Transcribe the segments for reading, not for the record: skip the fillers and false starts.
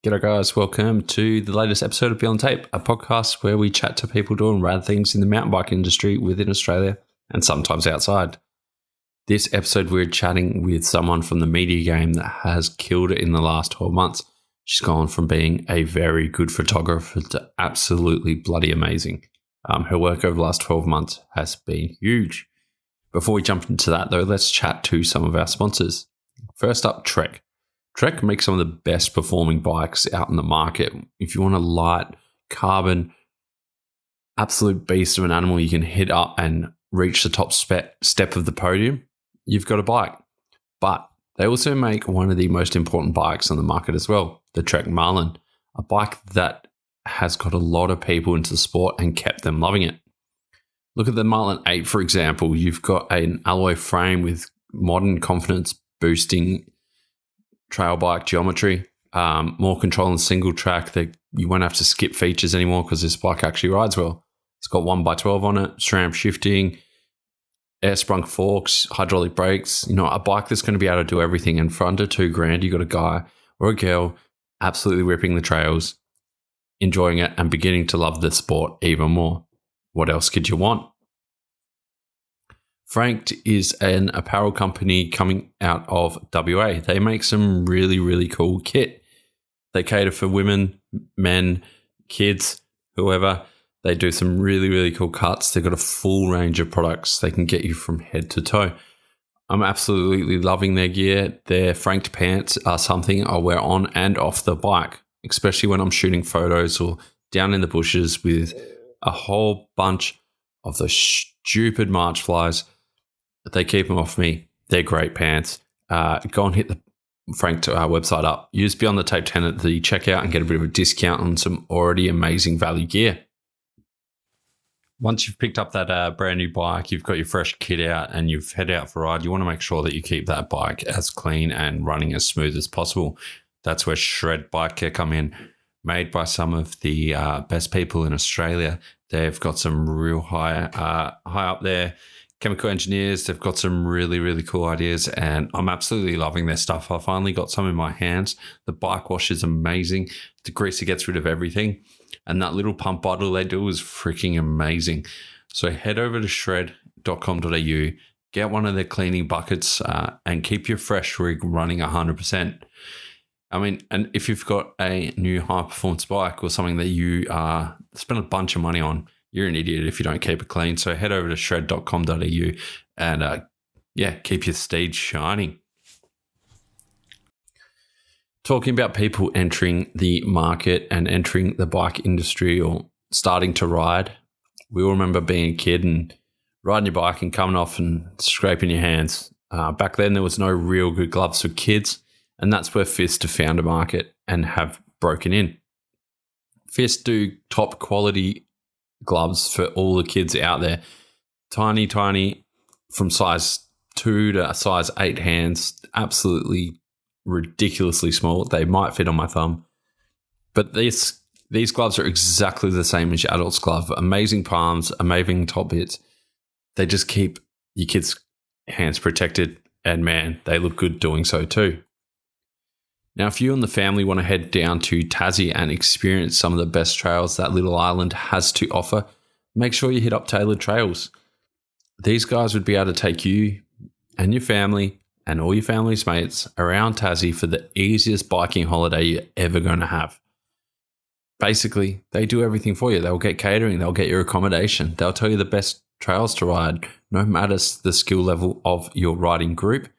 G'day guys, welcome to the latest episode of Beyond Tape, a podcast where we chat to people doing rad things in the mountain bike industry within Australia and sometimes outside. This episode we're chatting with someone from the media game that has killed it in the last 12 months. She's gone from being a very good photographer to absolutely bloody amazing. Her work over the last 12 months has been huge. Before we jump into that though, let's chat to some of our sponsors. First up, Trek. Trek makes some of the best performing bikes out in the market. If you want a light, carbon, absolute beast of an animal you can hit up and reach the top step of the podium, you've got a bike. But they also make one of the most important bikes on the market as well, the Trek Marlin, a bike that has got a lot of people into the sport and kept them loving it. Look at the Marlin 8, for example. You've got an alloy frame with modern confidence boosting trail bike geometry, more control and single track. That you won't have to skip features anymore because this bike actually rides well. It's got 1x12 on it, SRAM shifting, air sprung forks, hydraulic brakes. You know, a bike that's going to be able to do everything. And for under $2,000, you got a guy or a girl absolutely ripping the trails, enjoying it, and beginning to love the sport even more. What else could you want? Franked is an apparel company coming out of WA. They make some really, really cool kit. They cater for women, men, kids, whoever. They do some really, really cool cuts. They've got a full range of products they can get you from head to toe. I'm absolutely loving their gear. Their franked pants are something I wear on and off the bike, especially when I'm shooting photos or down in the bushes with a whole bunch of those stupid March flies. They keep them off me. They're great pants. Go and hit the Franked website up. Use Beyond the Tape 10 at the checkout and get a bit of a discount on some already amazing value gear. Once you've picked up that brand new bike, you've got your fresh kit out and you've head out for a ride, you want to make sure that you keep that bike as clean and running as smooth as possible. That's where Shred Bike Care come in. Made by some of the best people in Australia. They've got some real high up there chemical engineers. They've got some really, really cool ideas, and I'm absolutely loving their stuff. I finally got some in my hands. The bike wash is amazing. The greaser gets rid of everything, and that little pump bottle they do is freaking amazing. So head over to shred.com.au, get one of their cleaning buckets, and keep your fresh rig running 100%. I mean, and if you've got a new high-performance bike or something that you spend a bunch of money on, you're an idiot if you don't keep it clean. So head over to shred.com.au and, keep your steed shining. Talking about people entering the market and entering the bike industry or starting to ride, we all remember being a kid and riding your bike and coming off and scraping your hands. Back then, there was no real good gloves for kids. And that's where Fist have found a market and have broken in. Fist do top quality gloves for all the kids out there. Tiny, from size 2 to size 8 hands. Absolutely ridiculously small. They might fit on my thumb. But these gloves are exactly the same as your adult's glove. Amazing palms, amazing top bits. They just keep your kids' hands protected. And man, they look good doing so too. Now, if you and the family want to head down to Tassie and experience some of the best trails that little island has to offer, make sure you hit up Tailored Trails. These guys would be able to take you and your family and all your family's mates around Tassie for the easiest biking holiday you're ever going to have. Basically, they do everything for you. They'll get catering, they'll get your accommodation, they'll tell you the best trails to ride, no matter the skill level of your riding group.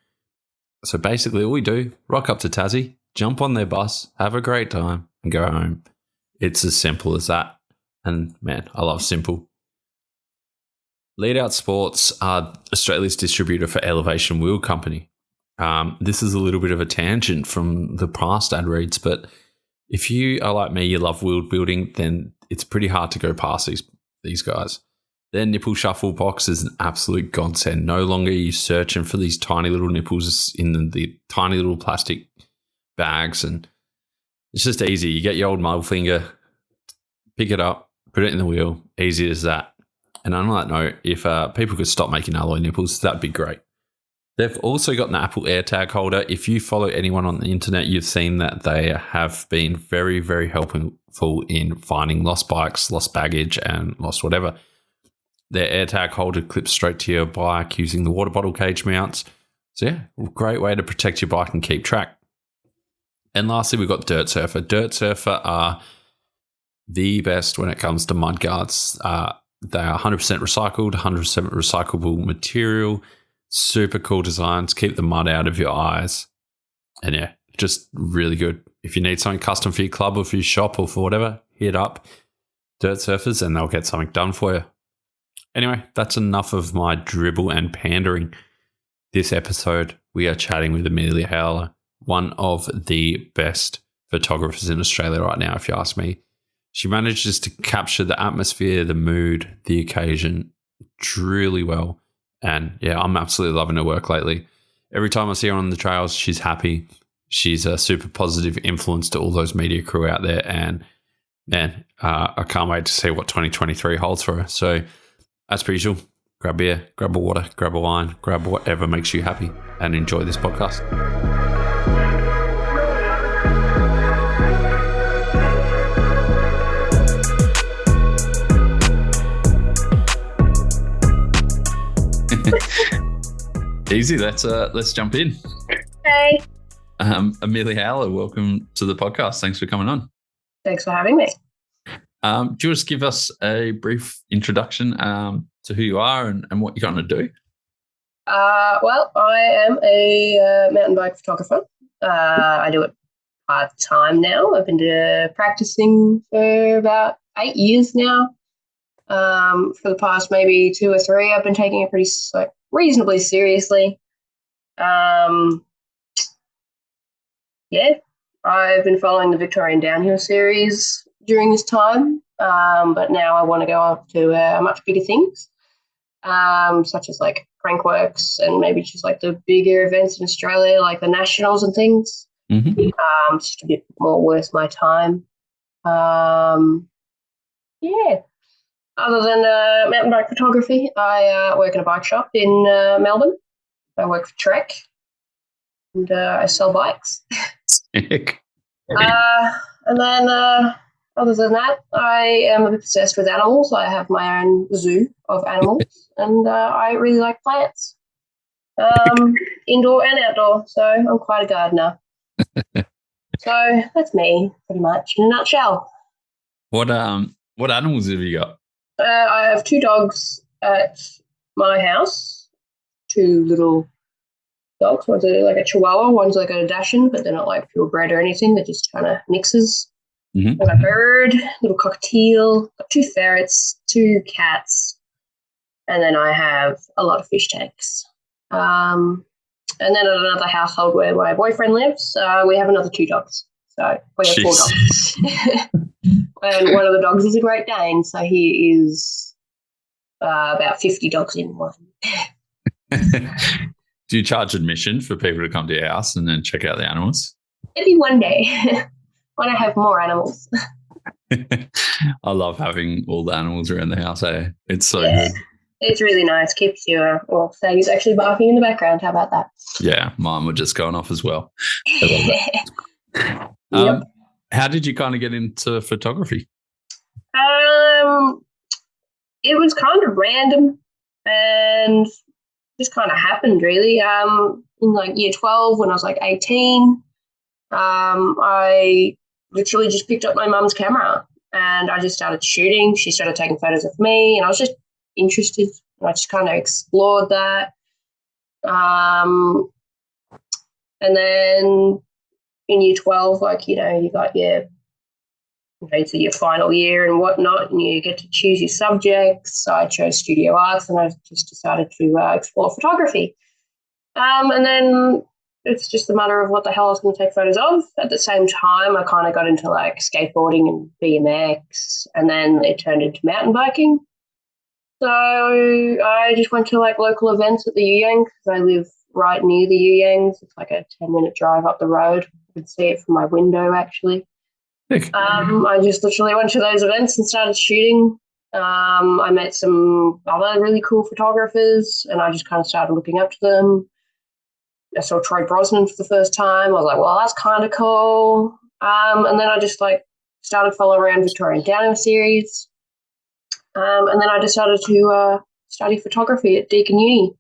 So basically, all we do, rock up to Tassie, jump on their bus, have a great time, and go home. It's as simple as that. And man, I love simple. Lead Out Sports are Australia's distributor for Elevation Wheel Company. This is a little bit of a tangent from the past ad reads, but if you are like me, you love wheel building, then it's pretty hard to go past these guys. Their nipple shuffle box is an absolute godsend. No longer are you searching for these tiny little nipples in the tiny little plastic bags, and it's just easy. You get your old middle finger, pick it up, put it in the wheel, easy as that. And on that note, if people could stop making alloy nipples, that'd be great. They've also got an Apple AirTag holder. If you follow anyone on the internet, you've seen that they have been very, very helpful in finding lost bikes, lost baggage, and lost whatever. Their AirTag holder clips straight to your bike using the water bottle cage mounts. So yeah, great way to protect your bike and keep track. And lastly, we've got Dirt Surfer. Dirt Surfer are the best when it comes to mud guards. They are 100% recycled, 100% recyclable material, super cool designs, keep the mud out of your eyes. And yeah, just really good. If you need something custom for your club or for your shop or for whatever, hit up Dirt Surfers and they'll get something done for you. Anyway, that's enough of my dribble and pandering. This episode, we are chatting with Amelia Howler, one of the best photographers in Australia right now, if you ask me. She manages to capture the atmosphere, the mood, the occasion truly well. And yeah, I'm absolutely loving her work lately. Every time I see her on the trails, she's happy. She's a super positive influence to all those media crew out there. And man, I can't wait to see what 2023 holds for her. So as per usual, grab a beer, grab a water, grab a wine, grab whatever makes you happy and enjoy this podcast. Easy, let's jump in. Hey. Amelia Howler, welcome to the podcast. Thanks for coming on. Thanks for having me. Do you just give us a brief introduction to who you are and what you're going to do? Well, I am a mountain bike photographer. I do it part-time now. I've been practicing for about 8 years now. For the past maybe 2 or 3, I've been taking it pretty reasonably seriously. Yeah, I've been following the Victorian Downhill series during this time, but now I want to go up to much bigger things, such as like Crankworks and maybe just like the bigger events in Australia, like the Nationals and things. Mm-hmm. Just a bit more worth my time. Yeah. Other than mountain bike photography, I work in a bike shop in Melbourne. I work for Trek, and I sell bikes. Sick. And then other than that, I am obsessed with animals. I have my own zoo of animals, and I really like plants, indoor and outdoor. So I'm quite a gardener. So that's me, pretty much, in a nutshell. What animals have you got? I have 2 dogs at my house, 2 little dogs. One's like a Chihuahua, one's like a Dachshund, but they're not like purebred or anything. They're just kind of mixes. Mm-hmm. I've got a bird, little cockatiel, got 2 ferrets, 2 cats, and then I have a lot of fish tanks. And then at another household where my boyfriend lives, we have another 2 dogs. So we have 4 dogs. And one of the dogs is a Great Dane, so he is about 50 dogs in one. Do you charge admission for people to come to your house and then check out the animals? Maybe one day when I have more animals. I love having all the animals around the house. It's so good. It's really nice. Keeps you, so he's actually barking in the background. How about that? Yeah, mine were just going off as well. Yep. How did you kind of get into photography? It was kind of random and just kind of happened, really. In like year 12, when I was like 18, I literally just picked up my mum's camera and I just started shooting. She started taking photos of me and I was just interested. I just kind of explored that. And then in year 12, like, you got your final year and whatnot, and you get to choose your subjects. So I chose studio arts and I just decided to explore photography. And then it's just a matter of what the hell I was going to take photos of. At the same time, I kind of got into like skateboarding and BMX, and then it turned into mountain biking. So I just went to like local events at the Yuyangs because I live right near the Yuyangs. It's like a 10-minute drive up the road. I could see it from my window, actually. I just literally went to those events and started shooting. I met some other really cool photographers and I just kind of started looking up to them. I saw Troy Brosnan for the first time. I was like, well, that's kind of cool. And then I just like started following around Victorian Downhill Series. And then I decided to study photography at Deakin Uni.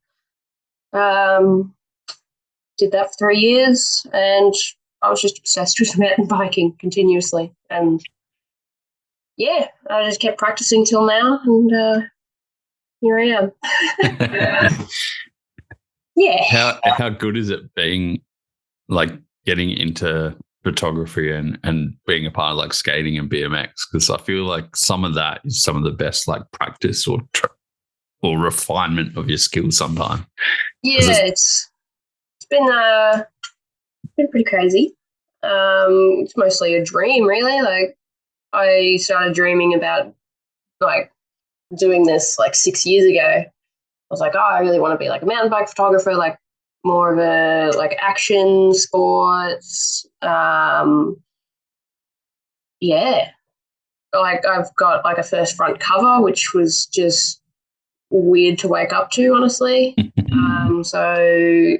Did that for 3 years, and I was just obsessed with mountain biking continuously. And yeah, I just kept practicing till now, and here I am. Yeah. How good is it being like getting into photography and being a part of like skating and BMX? Because I feel like some of that is some of the best like practice or refinement of your skills sometimes. Yeah, it's been pretty crazy. It's mostly a dream, really. Like I started dreaming about like doing this like 6 years ago. I was like, oh, I really want to be like a mountain bike photographer, like more of a like action sports. Yeah, like I've got like a first front cover, which was just weird to wake up to, honestly. So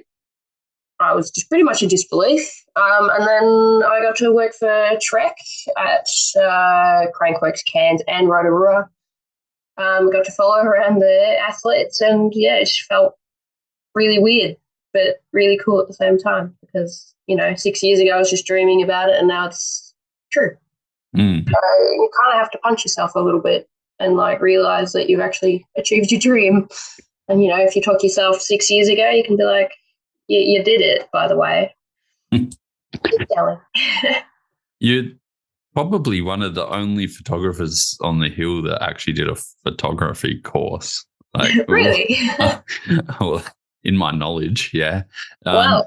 I was just pretty much in disbelief. And then I got to work for Trek at Crankworks Cairns and Rotorua. Got to follow around the athletes, and yeah, it just felt really weird, but really cool at the same time because, 6 years ago I was just dreaming about it and now it's true. So you kind of have to punch yourself a little bit and like realize that you've actually achieved your dream. And, if you talk to yourself 6 years ago, you can be like, you did it, by the way. Keep going. You're probably one of the only photographers on the hill that actually did a photography course. Like, really? Well, in my knowledge, yeah. Wow.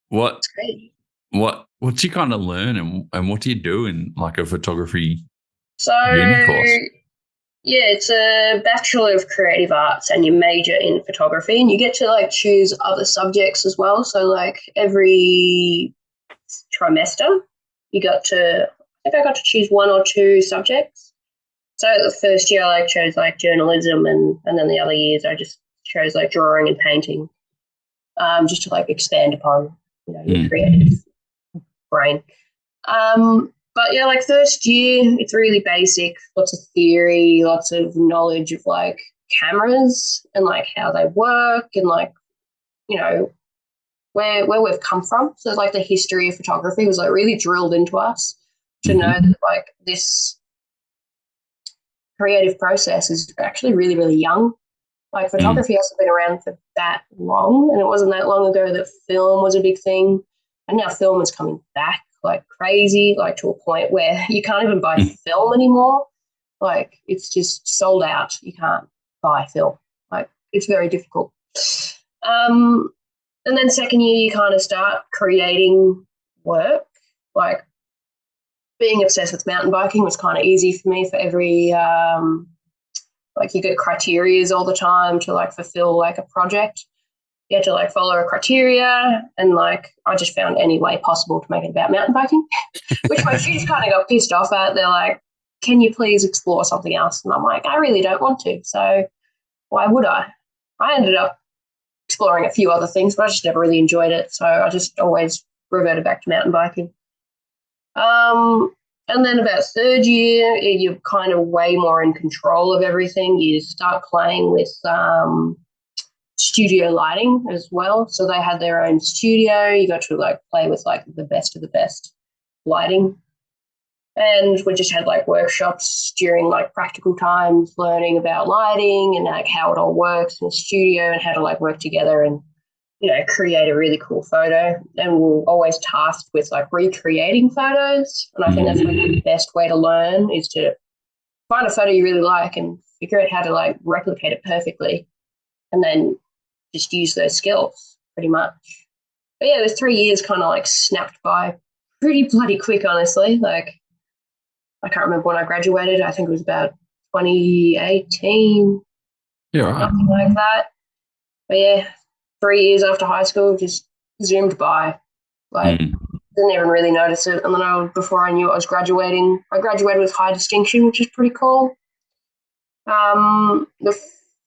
What That's great. what do you kind of learn and what do you do in like a photography So, uni course? yeah, it's a Bachelor of Creative Arts and you major in photography, and you get to like choose other subjects as well. So like every trimester I think I got to choose one or two subjects. So the first year I chose like journalism, and then the other years I just chose like drawing and painting, just to like expand upon your creative brain. But yeah, like first year, it's really basic, lots of theory, lots of knowledge of like cameras and like how they work and like, where we've come from. So like the history of photography was like really drilled into us to know that like this creative process is actually really, really young. Like photography hasn't been around for that long, and it wasn't that long ago that film was a big thing. And now film is coming back like crazy, like to a point where you can't even buy film anymore. Like it's just sold out. You can't buy film. Like it's very difficult. And then second year you kind of start creating work. Like being obsessed with mountain biking was kind of easy for me for every like you get criterias all the time to like fulfill like a project. You had to like follow a criteria, and like I just found any way possible to make it about mountain biking, which my students kind of got pissed off at. They're like, can you please explore something else? And I'm like, I really don't want to. So why would I? I ended up exploring a few other things, but I just never really enjoyed it. So I just always reverted back to mountain biking. And then about third year, you're kind of way more in control of everything. You start playing with studio lighting as well. So they had their own studio. You got to like play with like the best of the best lighting. And we just had like workshops during like practical times, learning about lighting and like how it all works in the studio and how to like work together and, create a really cool photo. And we're always tasked with like recreating photos. And I think that's like the best way to learn is to find a photo you really like and figure out how to like replicate it perfectly and then just use those skills pretty much. But yeah, it was 3 years kind of like snapped by pretty bloody quick, honestly. Like I can't remember when I graduated. I think it was about 2018. Yeah, right. Something like that. But yeah, 3 years after high school just zoomed by. Like didn't even really notice it. And then before I knew I was graduating, I graduated with high distinction, which is pretty cool. The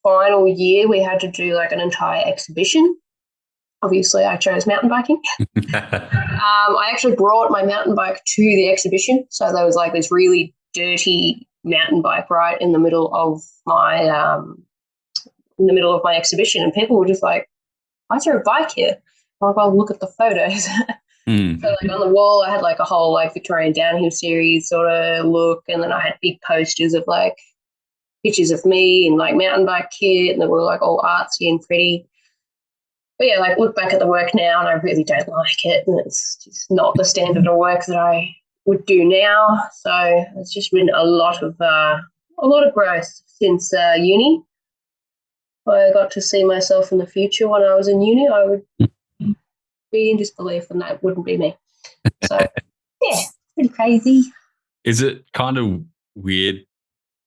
final year we had to do like an entire exhibition. obviously I chose mountain biking. I actually brought my mountain bike to the exhibition. So there was like this really dirty mountain bike right in the middle of my exhibition, and people were just like, "Why is there a bike here?" I'm like, "Well, look at the photos." So like on the wall, I had like a whole like Victorian downhill series sort of look, and then I had big posters of like pictures of me in like mountain bike kit, and they were like all artsy and pretty. But yeah, like look back at the work now, and I really don't like it, and it's just not the standard of work that I would do now. So it's just been a lot of growth since uni. I got to see myself in the future when I was in uni. I would be in disbelief, and that wouldn't be me. So yeah, pretty crazy. Is it kind of weird?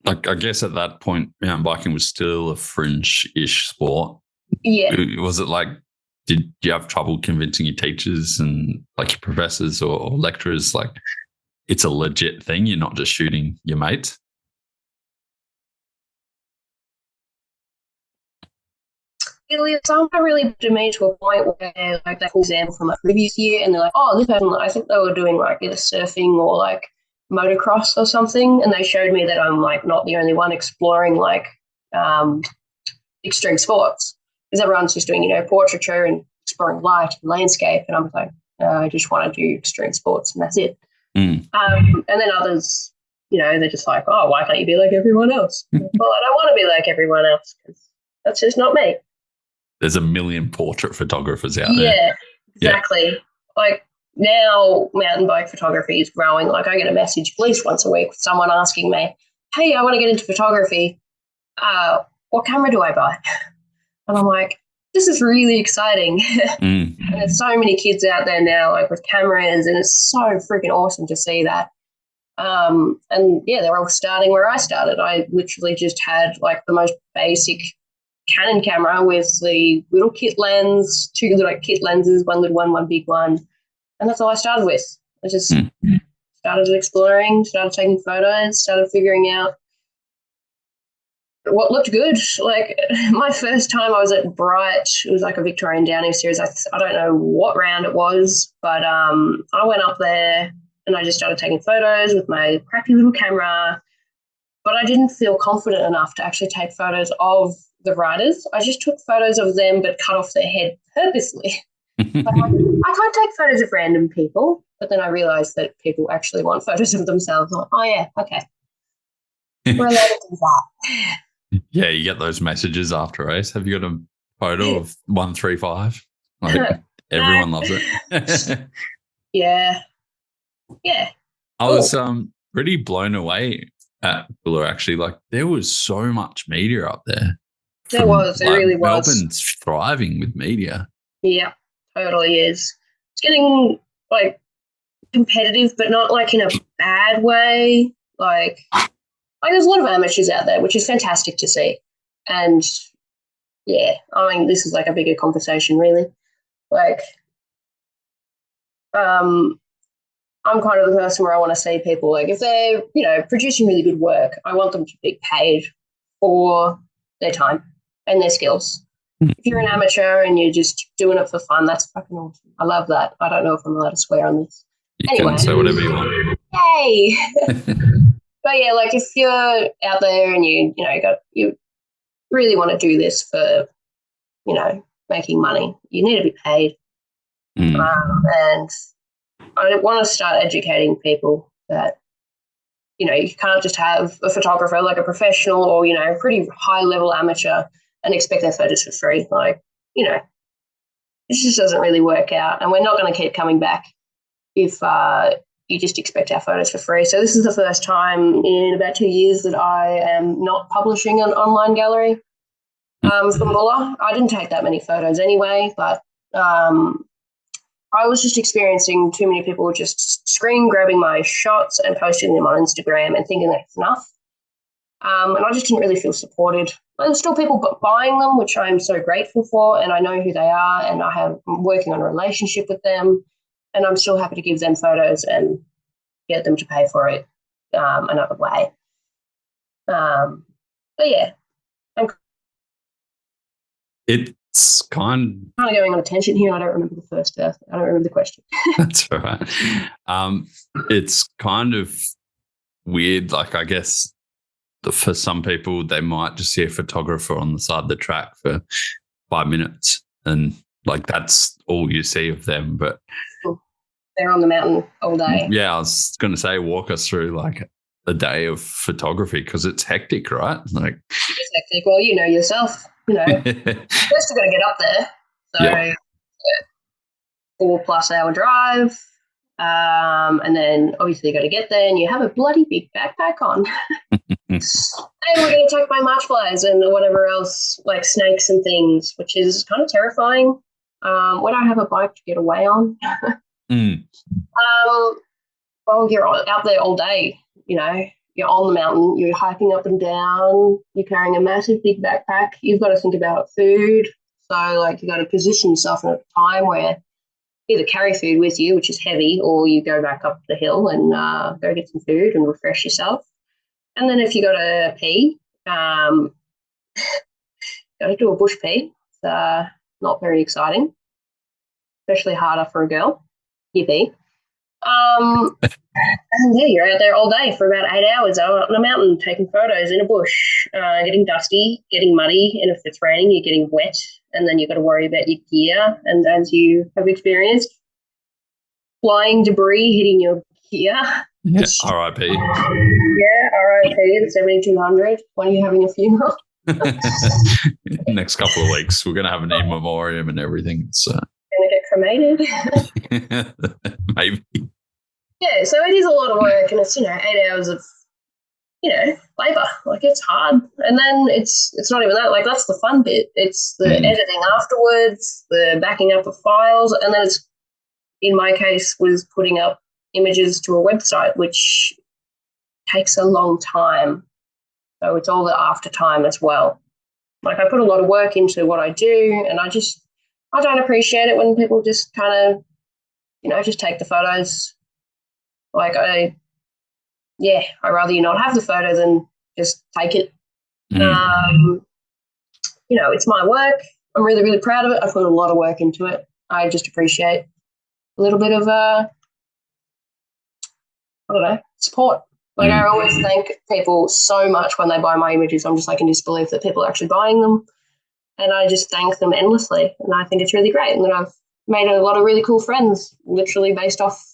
Like, I guess at that point, mountain biking was still a fringe-ish sport. Yeah. Was it like, did you have trouble convincing your teachers and like your professors or lecturers, like it's a legit thing, you're not just shooting your mates? Some really to me to a point where like they pull example from a previous year, and they're like, "Oh, this person," I think they were doing like either surfing or like motocross or something, and they showed me that I'm like not the only one exploring like extreme sports, because everyone's just doing portraiture and exploring light and landscape, and I'm like, I just want to do extreme sports and that's it. And then others, they're just like, "Oh, why can't you be like everyone else?" Well, I don't want to be like everyone else because that's just not me. There's a million portrait photographers out there. Yeah, exactly. Yeah. Like now mountain bike photography is growing. Like I get a message at least once a week with someone asking me, "Hey, I want to get into photography. What camera do I buy?" And I'm like, this is really exciting. And there's so many kids out there now like with cameras, and it's so freaking awesome to see that. And yeah, they're all starting where I started. I literally just had like the most basic Canon camera with the little kit lens, two like kit lenses, one little one big one, and that's all I started with. I just started exploring, started taking photos, started figuring out what looked good. Like my first time I was at Bright, it was like a Victorian downhill series. I don't know what round it was, but I went up there and I just started taking photos with my crappy little camera, but I didn't feel confident enough to actually take photos of the riders. I just took photos of them but cut off their head purposely. I can't take photos of random people, but then I realised that people actually want photos of themselves. I'm like, oh yeah, okay. We're allowed to do that. Yeah, you get those messages after a race. Have you got a photo of 135? Like everyone loves it. Yeah. Yeah. I was pretty blown away at Buller, actually. Like there was so much media up there. There was. It really was. Melbourne's thriving with media. Yeah, totally is. It's getting like competitive, but not like in a bad way. Like there's a lot of amateurs out there, which is fantastic to see. And yeah, I mean, this is like a bigger conversation, really. Like, I'm kind of the person where I want to see people, like if they're, producing really good work, I want them to be paid for their time and their skills. If you're an amateur and you're just doing it for fun, that's fucking awesome. I love that. I don't know if I'm allowed to swear on this. You can say whatever you want. Yay! But yeah, like if you're out there and you really want to do this for, making money, you need to be paid. And I want to start educating people that, you can't just have a photographer like a professional or, pretty high level amateur and expect their photos for free. Like, this just doesn't really work out, and we're not going to keep coming back if you just expect our photos for free. So this is the first time in about 2 years that I am not publishing an online gallery from Buller. I didn't take that many photos anyway, but I was just experiencing too many people just screen grabbing my shots and posting them on Instagram and thinking that's enough. And I just didn't really feel supported. There's still people buying them, which I'm so grateful for, and I know who they are, and I'm working on a relationship with them, and I'm still happy to give them photos and get them to pay for it another way. But yeah. It it's kind of going on a tangent here. I don't remember the first. I don't remember the question. That's all right. It's kind of weird. Like, I guess for some people, they might just see a photographer on the side of the track for 5 minutes, and like that's all you see of them. But they're on the mountain all day. Yeah, I was going to say, walk us through like a day of photography, because it's hectic, right? Like, it's hectic. Well, you know yourself. You know, first you've got to get up there. So, Yep. 4+ hour drive. And then obviously you got to get there and you have a bloody big backpack on. And we're going to attack by march flies and whatever else, like snakes and things, which is kind of terrifying. When I have a bike to get away on. Well, you're out there all day, you know. You're on the mountain, you're hiking up and down, you're carrying a massive big backpack. You've got to think about food. So, like, you got to position yourself in a time where either carry food with you, which is heavy, or you go back up the hill and go get some food and refresh yourself. And then if you got to pee, got to do a bush pee. It's not very exciting, especially harder for a girl. Yippee. And yeah, you're out there all day for about 8 hours out on a mountain taking photos in a bush, getting dusty, getting muddy, and if it's raining, you're getting wet, and then you've got to worry about your gear. And as you have experienced, flying debris hitting your gear. Yeah, R.I.P. Yeah, R.I.P. the 7200 when you're having a funeral. Next couple of weeks, we're going to have an in memoriam and everything. So. Going to get cremated. Maybe. Yeah, so it is a lot of work, and it's 8 hours of labor. Like, it's hard, and then it's not even that. Like, that's the fun bit. It's the editing afterwards, the backing up of files, and then it's, in my case, was putting up images to a website, which takes a long time. So it's all the after time as well. Like, I put a lot of work into what I do, and I don't appreciate it when people just kind of, just take the photos. Like, I'd rather you not have the photo than just take it. It's my work. I'm really, really proud of it. I put a lot of work into it. I just appreciate a little bit of, support. Like, I always thank people so much when they buy my images. I'm just like in disbelief that people are actually buying them. And I just thank them endlessly. And I think it's really great. And then I've made a lot of really cool friends, literally based off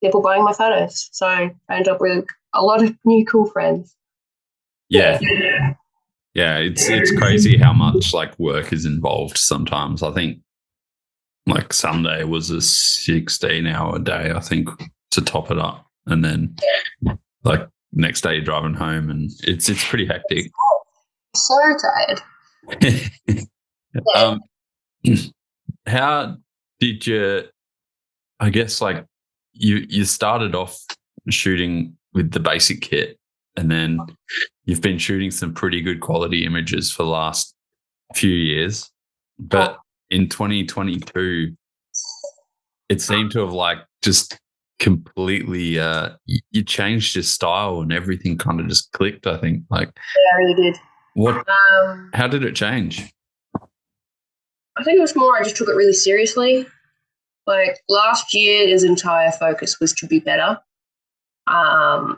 people buying my photos. So I ended up with a lot of new cool friends. Yeah. Yeah, it's crazy how much like work is involved sometimes. I think like Sunday was a 16-hour day, I think, to top it up. And then like next day you're driving home and it's pretty hectic. So tired. How did you, I guess, like you started off shooting with the basic kit, and then you've been shooting some pretty good quality images for the last few years, but in 2022 it seemed to have like just completely you changed your style and everything kind of just clicked, I think. Like, yeah, I really did. What? How did it change? I think it was more I just took it really seriously. Like, last year, his entire focus was to be better. Because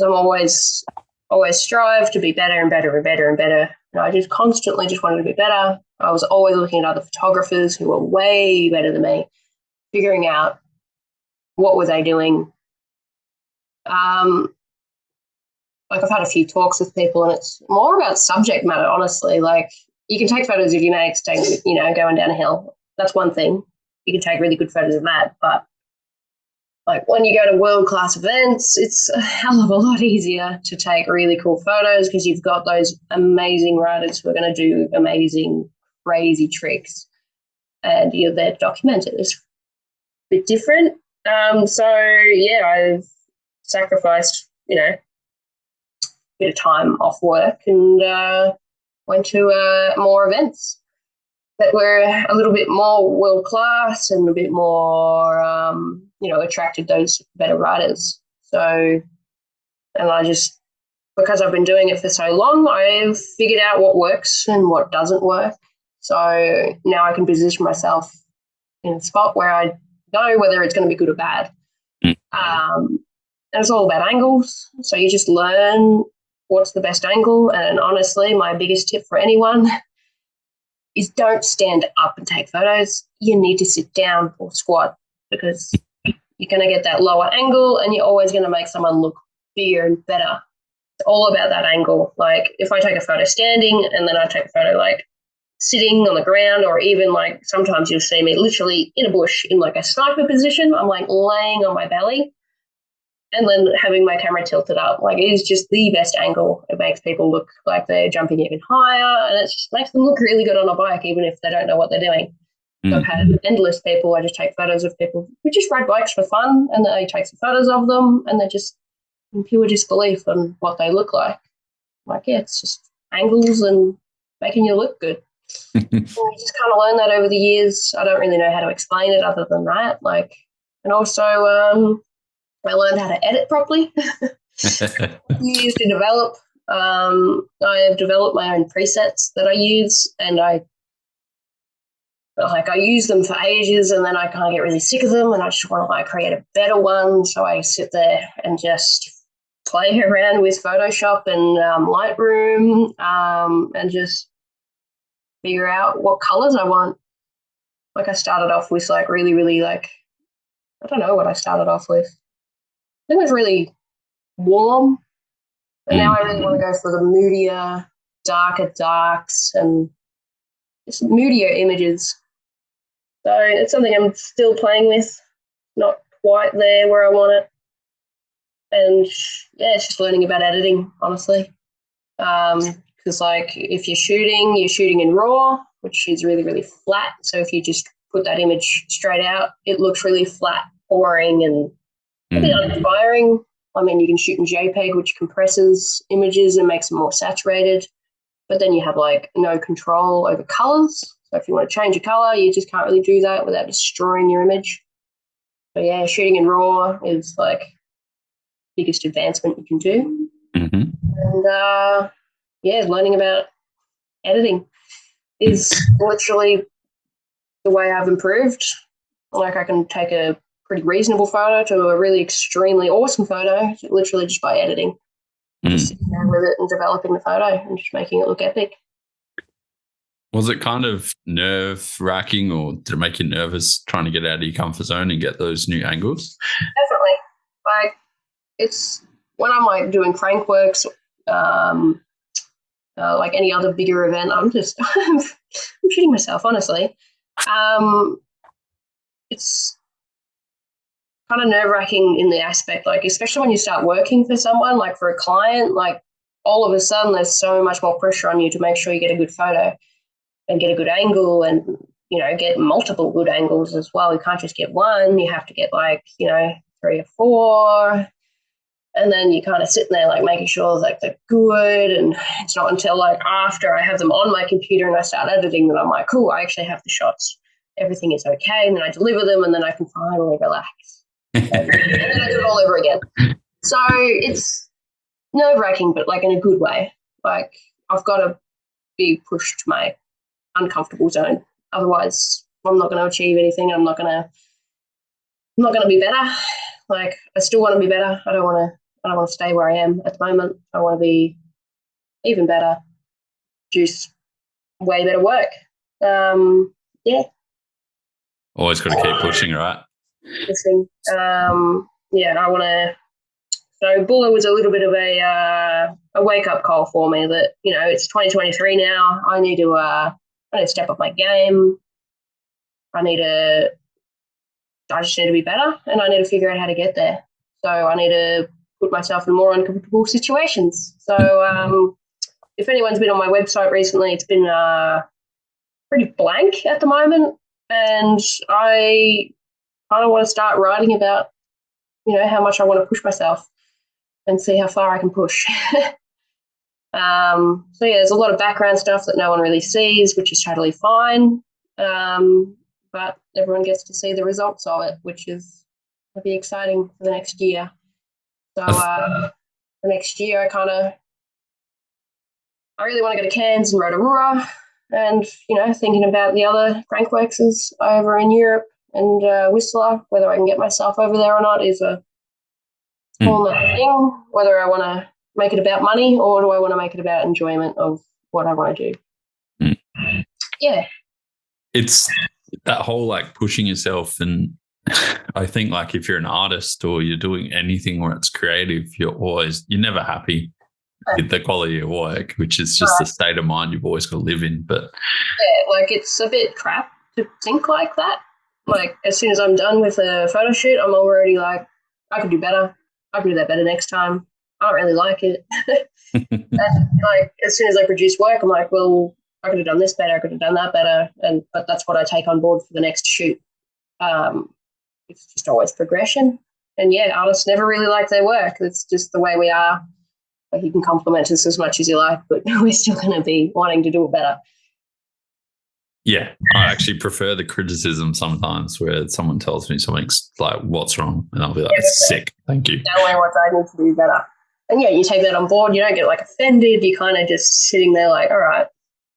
I'm always strive to be better and better and better and better. And I just constantly just wanted to be better. I was always looking at other photographers who were way better than me, figuring out what were they doing. Like, I've had a few talks with people, and it's more about subject matter, honestly. Like, you can take photos of your mates going down a hill. That's one thing. You can take really good photos of that. But, like, when you go to world-class events, it's a hell of a lot easier to take really cool photos because you've got those amazing writers who are going to do amazing, crazy tricks. And you're there to document it. It's a bit different. I've sacrificed, a bit of time off work and went to more events that were a little bit more world-class and a bit more, attracted those better writers. So, and I just, because I've been doing it for so long, I've figured out what works and what doesn't work. So now I can position myself in a spot where I know whether it's going to be good or bad. And it's all about angles. So you just learn what's the best angle. And honestly, my biggest tip for anyone is don't stand up and take photos. You need to sit down or squat, because you're going to get that lower angle and you're always going to make someone look bigger and better. It's all about that angle. Like if I take a photo standing and then I take a photo like sitting on the ground, or even like sometimes you'll see me literally in a bush in like a sniper position. I'm like laying on my belly and then having my camera tilted up. Like it is just the best angle. It makes people look like they're jumping even higher, and it just makes them look really good on a bike, even if they don't know what they're doing. I've had endless people. I just take photos of people who just ride bikes for fun, and then I take some photos of them, and they're just in pure disbelief on what they look like. Like, yeah, it's just angles and making you look good. You just kind of learn that over the years. I don't really know how to explain it other than that. Like, and also I learned how to edit properly. Years to develop. I have developed my own presets that I use, and I use them for ages, and then I kind of get really sick of them, and I just want to like create a better one. So I sit there and just play around with Photoshop and Lightroom, and just figure out what colors I want. Like I started off with like really, really like, I don't know what I started off with. I think it was really warm, but now I really want to go for the moodier, darker darks and just moodier images. So it's something I'm still playing with, not quite there where I want it. And yeah, it's just learning about editing, honestly. Because like if you're shooting in RAW, which is really, really flat. So if you just put that image straight out, it looks really flat, boring, and a bit uninspiring. I mean, you can shoot in JPEG, which compresses images and makes them more saturated, but then you have like no control over colors. So if you want to change a color, you just can't really do that without destroying your image. So yeah, shooting in RAW is like biggest advancement you can do. And yeah, learning about editing is literally the way I've improved. Like I can take a pretty reasonable photo to a really extremely awesome photo, literally just by editing. Just sitting there with it and developing the photo and just making it look epic. Was it kind of nerve-wracking, or did it make you nervous trying to get out of your comfort zone and get those new angles? Definitely. Like it's when I'm like doing crank works, like any other bigger event, I'm shooting myself, honestly. It's kind of nerve-wracking in the aspect, like especially when you start working for someone, like for a client, like all of a sudden there's so much more pressure on you to make sure you get a good photo and get a good angle, and you know, get multiple good angles as well. You can't just get one, you have to get like, you know, 3 or 4, and then you kind of sit there like making sure like they're good. And it's not until like after I have them on my computer and I start editing that I'm like, cool, I actually have the shots, everything is okay, and then I deliver them, and then I can finally relax. And then I do it all over again. So it's nerve-wracking, but like in a good way. Like I've got to be pushed to my uncomfortable zone. Otherwise, I'm not going to achieve anything. I'm not going to be better. Like I still want to be better. I don't want to stay where I am at the moment. I want to be even better, produce way better work. Yeah. Always got to keep pushing, right? Pushing. Yeah, I want to. So Buller was a little bit of a wake-up call for me that, you know, it's 2023 now. I need to step up my game. I just need to be better, and I need to figure out how to get there. So I need to put myself in more uncomfortable situations. So if anyone's been on my website recently, it's been pretty blank at the moment, and I kind of want to start writing about, you know, how much I want to push myself and see how far I can push. So yeah, there's a lot of background stuff that no one really sees, which is totally fine. But everyone gets to see the results of it, which is going to be exciting for the next year. So the next year, I really want to go to Cairns and Rotorua. and, thinking about the other crankworks over in Europe and Whistler, whether I can get myself over there or not is a whole other thing, whether I want to make it about money or do I want to make it about enjoyment of what I want to do. Yeah. It's that whole pushing yourself, and I think if you're an artist or you're doing anything where it's creative, you're never happy with the quality of work, which is just a state of mind you've always got to live in. But it's a bit crap to think like that. As soon as I'm done with a photo shoot, I'm already I could do better. I can do that better next time. I don't really like it. And as soon as I produce work, I'm well, I could have done this better. I could have done that better. But that's what I take on board for the next shoot. It's just always progression. And artists never really like their work. It's just the way we are. You can compliment us as much as you like, but we're still going to be wanting to do it better. Yeah, I actually prefer the criticism sometimes where someone tells me something's what's wrong? And I'll be it's sick. Thank you. Tell me what I need to do better. And you take that on board. You don't get offended. You're kind of just sitting there all right,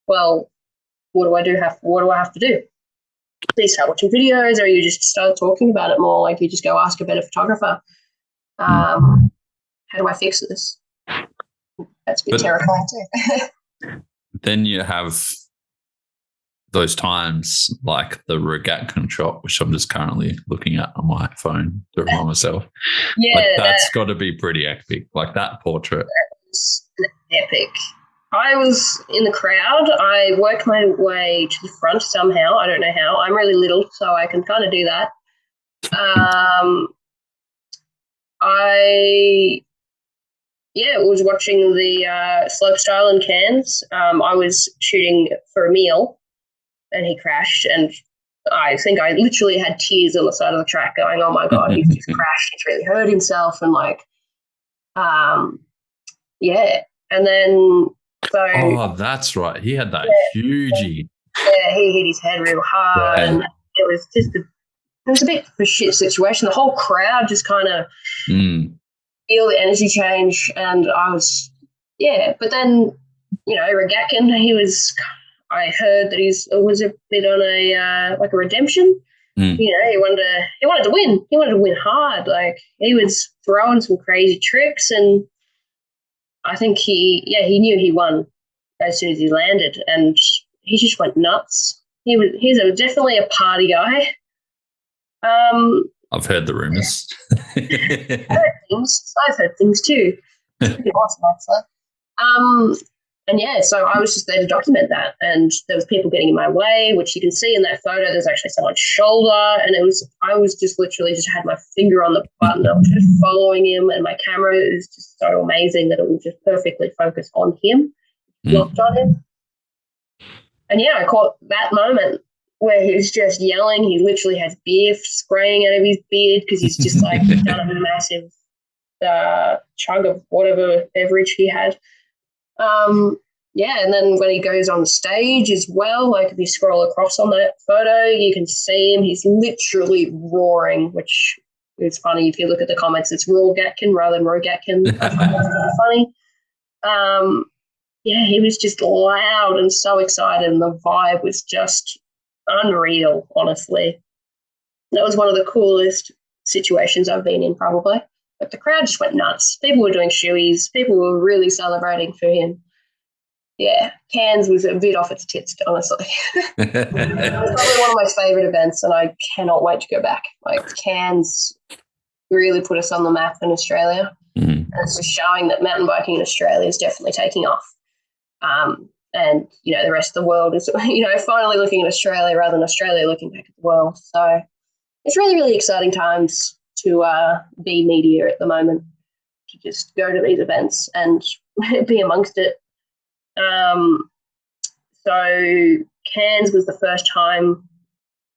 well, what do I have to do? Do you start watching videos or you just start talking about it more? You just go ask a better photographer. How do I fix this? That's a bit terrifying too. Then you have those times the Regatkin shot, which I'm just currently looking at on my phone to remind myself. Yeah. That's got to be pretty epic. That portrait. That's epic. I was in the crowd. I worked my way to the front somehow. I don't know how. I'm really little, so I can kind of do that. I was watching the slopestyle in Cairns. I was shooting for Emil, and he crashed, and I think I literally had tears on the side of the track going, oh, my God, he's just crashed. He's really hurt himself, and And then oh, that's right. He had that hugie. Yeah, he hit his head real hard, and it was just a bit of a shit situation. The whole crowd just kind of feel the energy change, and I was, But then, Regatkin, I heard that he was a bit on a redemption. He wanted to win. He wanted to win hard. He was throwing some crazy tricks, and I think he knew he won as soon as he landed, and he just went nuts. He's definitely a party guy. I've heard the rumors. I've heard things too. It's pretty awesome, actually. So I was just there to document that, and there was people getting in my way, which you can see in that photo. There's actually someone's shoulder, and I was just literally just had my finger on the button. I was just following him, and my camera is just so amazing that it will just perfectly focus on him, locked on him. And I caught that moment where he's just yelling. He literally has beer spraying out of his beard because he's just done a massive chug of whatever beverage he had. And then when he goes on stage as well, if you scroll across on that photo, you can see him. He's literally roaring, which is funny. If you look at the comments, it's Rogatkin rather than Rogatkin. That's kind of funny. He was just loud and so excited, and the vibe was just unreal, honestly. That was one of the coolest situations I've been in, probably. But the crowd just went nuts. People were doing shoeies. People were really celebrating for him. Yeah, Cairns was a bit off its tits, honestly. It was probably one of my favourite events, and I cannot wait to go back. Cairns really put us on the map in Australia. And it's just showing that mountain biking in Australia is definitely taking off. And, the rest of the world is, finally looking at Australia rather than Australia looking back at the world. So it's really, really exciting times to be media at the moment, to just go to these events and be amongst it. So Cairns was the first time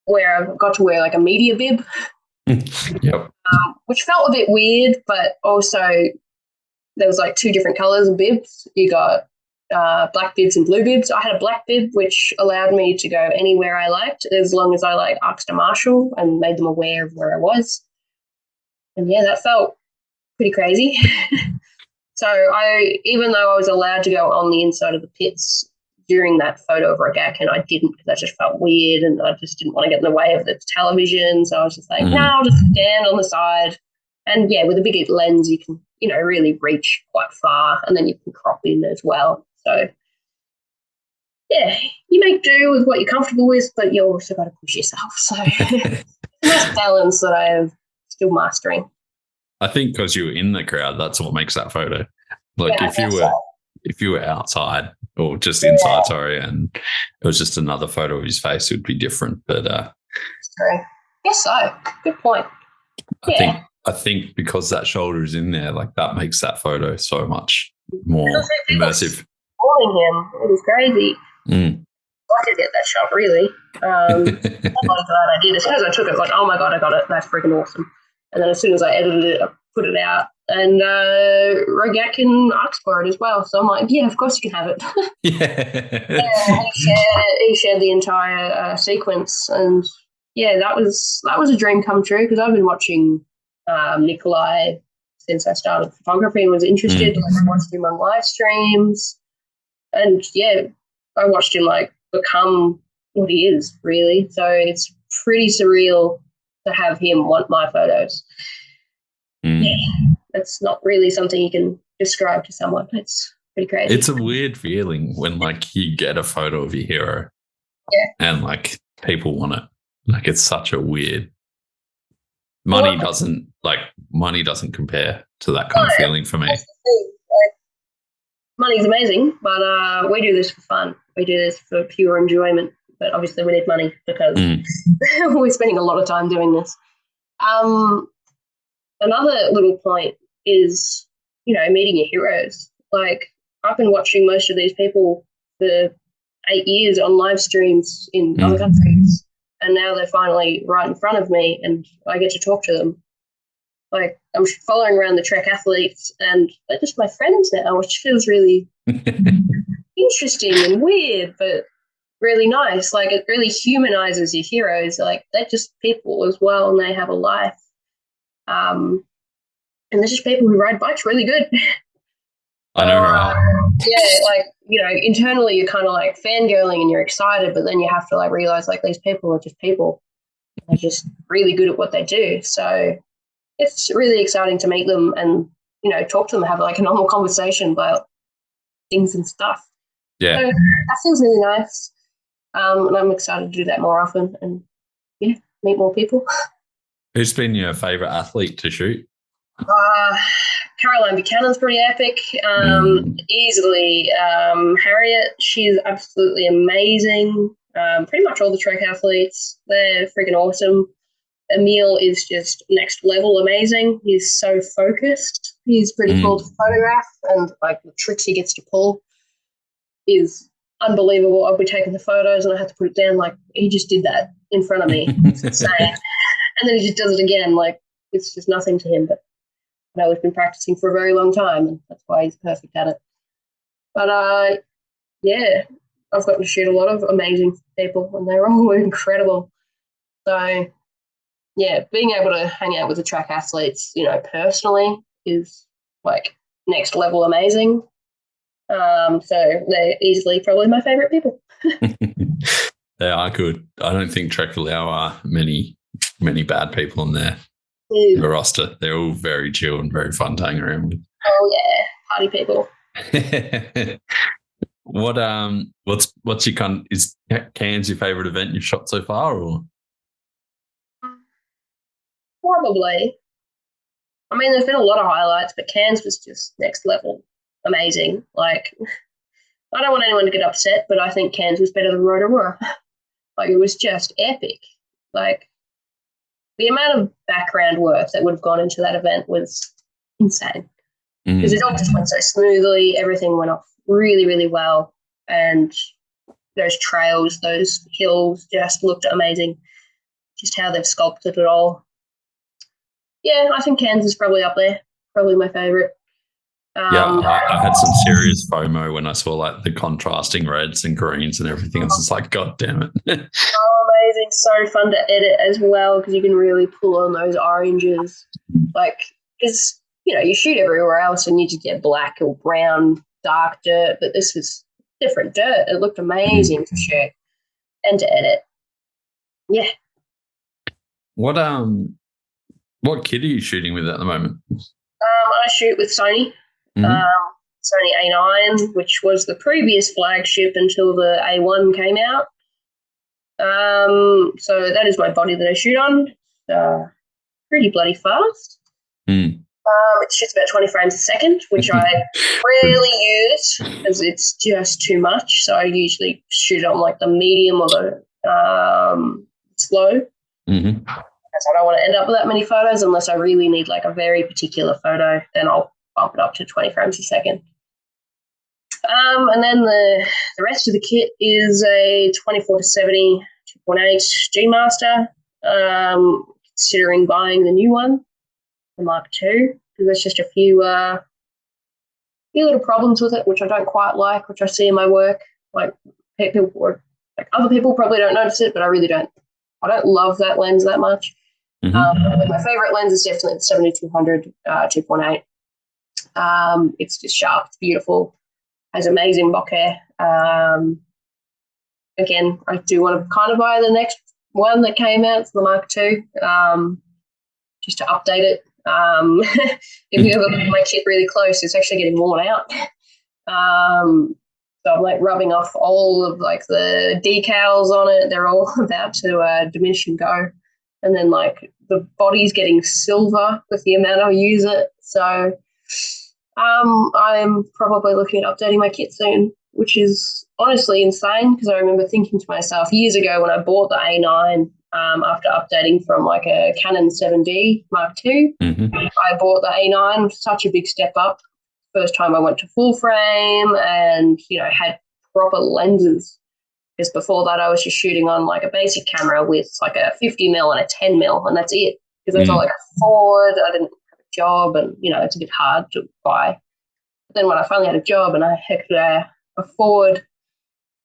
where I got to wear a media bib, which felt a bit weird, but also there was two different colours of bibs. You got black bibs and blue bibs. I had a black bib, which allowed me to go anywhere I liked, as long as I asked a marshal and made them aware of where I was. And that felt pretty crazy. So even though I was allowed to go on the inside of the pits, during that photo of Regak, and I didn't because that just felt weird and I just didn't want to get in the way of the television. So I was just like, no, I'll just stand on the side. And, yeah, with a big lens, you can, really reach quite far, and then you can crop in as well. So, yeah, you make do with what you're comfortable with, but you also got to push yourself. So nice balance that I am still mastering. I think because you were in the crowd, that's what makes that photo. Like if you were outside or just inside, sorry, and it was just another photo of his face, it would be different. But true. Yes, so good point. I think because that shoulder is in there, like that makes that photo so much more immersive. Calling him, it was crazy. I did get that shot, really. I'm glad I did. As soon as I took it, I was like, oh my God, I got it. That's freaking awesome. And then as soon as I edited it, I put it out. And Regak can ask for it as well. So I'm like, yeah, of course you can have it. He shared the entire sequence. And, yeah, that was a dream come true because I've been watching Nikolai since I started photography and was interested. Like, I watched him on live streams. And, yeah, I watched him, like, become what he is, really. So it's pretty surreal to have him want my photos. Yeah, that's not really something you can describe to someone. It's pretty crazy. It's a weird feeling when, like, you get a photo of your hero and, like, people want it. Like, it's such a weird... Money doesn't compare to that kind of feeling for me. Like, money's amazing, but we do this for fun. We do this for pure enjoyment. But obviously we need money because we're spending a lot of time doing this. Another little point is, meeting your heroes. Like, I've been watching most of these people for 8 years on live streams in other countries, and now they're finally right in front of me and I get to talk to them. Like, I'm following around the Trek athletes and they're just my friends now, which feels really interesting and weird, but really nice. Like, it really humanizes your heroes. Like, they're just people as well, and they have a life. And there's just people who ride bikes really good. I know, right? Yeah, like, internally you're kind of like fangirling and you're excited, but then you have to like realize like these people are just people. They're just really good at what they do. So it's really exciting to meet them and, talk to them, have like a normal conversation about things and stuff. Yeah. So that feels really nice. And I'm excited to do that more often and, meet more people. Who's been your favourite athlete to shoot? Caroline Buchanan's pretty epic. Easily. Harriet, she's absolutely amazing. Pretty much all the Trek athletes, they're freaking awesome. Emil is just next level amazing. He's so focused. He's pretty cool to photograph, and like the tricks he gets to pull is unbelievable. I'll be taking the photos and I have to put it down. Like, he just did that in front of me. It's insane. And then he just does it again. Like, it's just nothing to him. But I know he's been practicing for a very long time, and that's why he's perfect at it. But, yeah, I've gotten to shoot a lot of amazing people, and they're all incredible. So, yeah, being able to hang out with the track athletes, personally is, like, next level amazing. So they're easily probably my favourite people. They are good. I don't think Trek allow are many bad people in their roster. They're all very chill and very fun to hang around with. Oh yeah, party people. What's your is Cairns your favourite event you've shot so far, or? Probably. I mean, there's been a lot of highlights, but Cairns was just next level amazing. Like, I don't want anyone to get upset, but I think Cairns was better than Rotorua. Like, it was just epic. Like, the amount of background work that would have gone into that event was insane. Because it all just went so smoothly. Everything went off really, really well. And those trails, those hills just looked amazing. Just how they've sculpted it all. Yeah, I think Cairns is probably up there. Probably my favourite. I had some serious FOMO when I saw like the contrasting reds and greens and everything. It's just like, God damn it. Amazing. So fun to edit as well because you can really pull on those oranges. Like, because, you shoot everywhere else and you just get black or brown, dark dirt, but this was different dirt. It looked amazing to shoot and to edit. Yeah. What kit are you shooting with at the moment? I shoot with Sony. Sony A9, which was the previous flagship until the A1 came out. So that is my body that I shoot on. Pretty bloody fast. It shoots about 20 frames a second, which I rarely use because it's just too much. So I usually shoot on like the medium or the slow. Because I don't want to end up with that many photos unless I really need like a very particular photo. Then I'll bump it up to 20 frames a second. And then the rest of the kit is a 24-70 2.8 G Master. Considering buying the new one, the Mark II, because there's just a few little problems with it, which I don't quite like, which I see in my work. Like other people probably don't notice it, but I really don't. I don't love that lens that much. My favorite lens is definitely the 7200 2.8. It's just sharp, it's beautiful, has amazing bokeh. Again, I do want to kind of buy the next one that came out, it's the Mark II, just to update it. If you ever look at my kit really close, it's actually getting worn out. So I'm like rubbing off all of like the decals on it. They're all about to diminish and go. And then like the body's getting silver with the amount I use it. So I'm probably looking at updating my kit soon, which is honestly insane because I remember thinking to myself years ago when I bought the A9 after updating from like a Canon 7D Mark II, I bought the A9, such a big step up. First time I went to full frame and, had proper lenses. Because before that I was just shooting on like a basic camera with like a 50mm and a 10mm and that's it. Because that's all I could afford. I didn't have a job and, it's a bit hard to buy. But then when I finally had a job and I could afford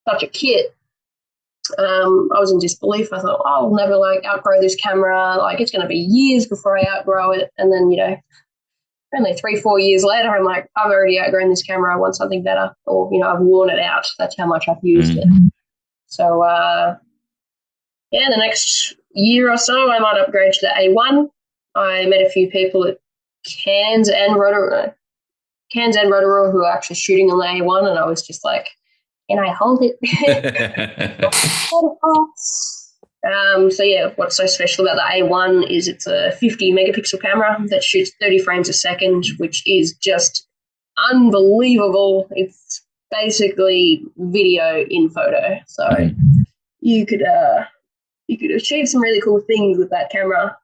such a kit, I was in disbelief. I thought, I'll never outgrow this camera. Like it's going to be years before I outgrow it. And then, only 3-4 years later, I'm like, I've already outgrown this camera. I want something better. Or, I've worn it out. That's how much I've used it. So, the next year or so, I might upgrade to the A1. I met a few people at Cairns and Rotorua who are actually shooting on the A1, and I was just like, can I hold it? What's so special about the A1 is it's a 50 megapixel camera that shoots 30 frames a second, which is just unbelievable. It's basically video in photo. So you could achieve some really cool things with that camera.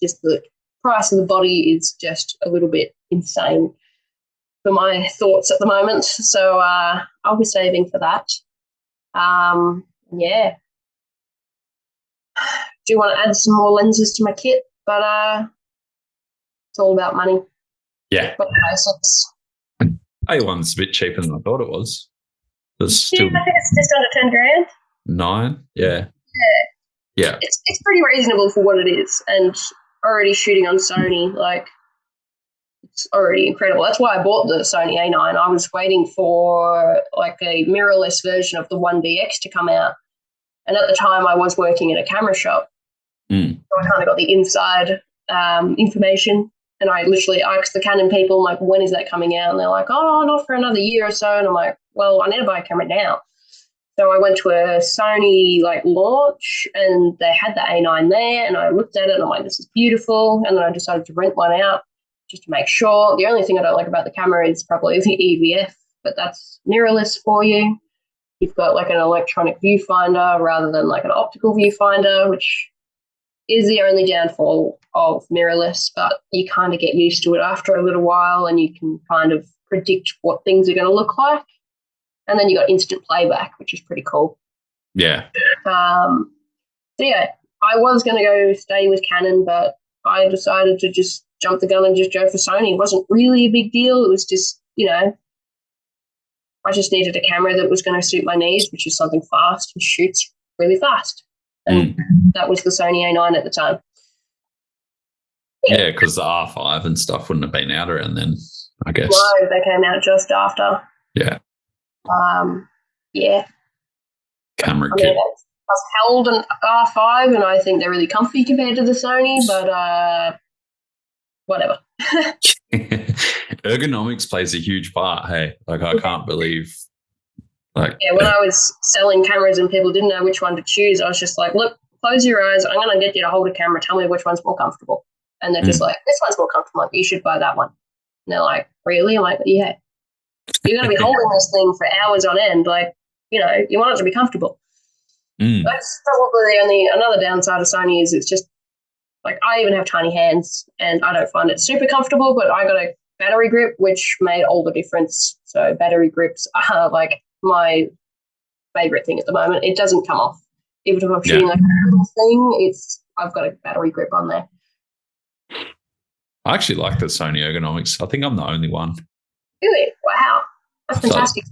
Just the price of the body is just a little bit insane for my thoughts at the moment. So I'll be saving for that. Do want to add some more lenses to my kit, but it's all about money. Yeah. But the basics. A1's a bit cheaper than I thought it was. I think it's just under 10 grand. 9? Yeah. Yeah. It's pretty reasonable for what it is, and already shooting on Sony, it's already incredible. That's why I bought the Sony A9. I was waiting for like a mirrorless version of the 1DX to come out. And at the time I was working in a camera shop. So I kind of got the inside information, and I literally asked the Canon people, like, when is that coming out? And they're like, oh, not for another year or so. And I'm like, well, I need to buy a camera now. So I went to a Sony launch, and they had the A9 there, and I looked at it and I'm like, this is beautiful. And then I decided to rent one out just to make sure. The only thing I don't like about the camera is probably the EVF, but that's mirrorless for you. You've got like an electronic viewfinder rather than like an optical viewfinder, which is the only downfall of mirrorless, but you kind of get used to it after a little while, and you can kind of predict what things are going to look like. And then you got instant playback, which is pretty cool. Yeah. I was going to go stay with Canon, but I decided to just jump the gun and just go for Sony. It wasn't really a big deal. It was just, I just needed a camera that was going to suit my needs, which is something fast and shoots really fast. And that was the Sony A9 at the time. Yeah, because the R5 and stuff wouldn't have been out around then, I guess. No, they came out just after. Yeah. Yeah. Camera I mean, kit. I've held an R5 and I think they're really comfy compared to the Sony, but whatever. Ergonomics plays a huge part. Hey, like I can't believe. Like, yeah, when I was selling cameras and people didn't know which one to choose, I was just like, look, close your eyes. I'm going to get you to hold a camera. Tell me which one's more comfortable. And they're just like, this one's more comfortable. Like, you should buy that one. And they're like, really? I'm like, yeah. You're going to be holding this thing for hours on end. Like, you want it to be comfortable. That's probably the only another downside of Sony is it's just like I even have tiny hands and I don't find it super comfortable, but I got a battery grip, which made all the difference. So battery grips are like my favorite thing at the moment. It doesn't come off. Even if I'm shooting like a little thing, I've got a battery grip on there. I actually like the Sony ergonomics. I think I'm the only one. Really? Wow. That's fantastic.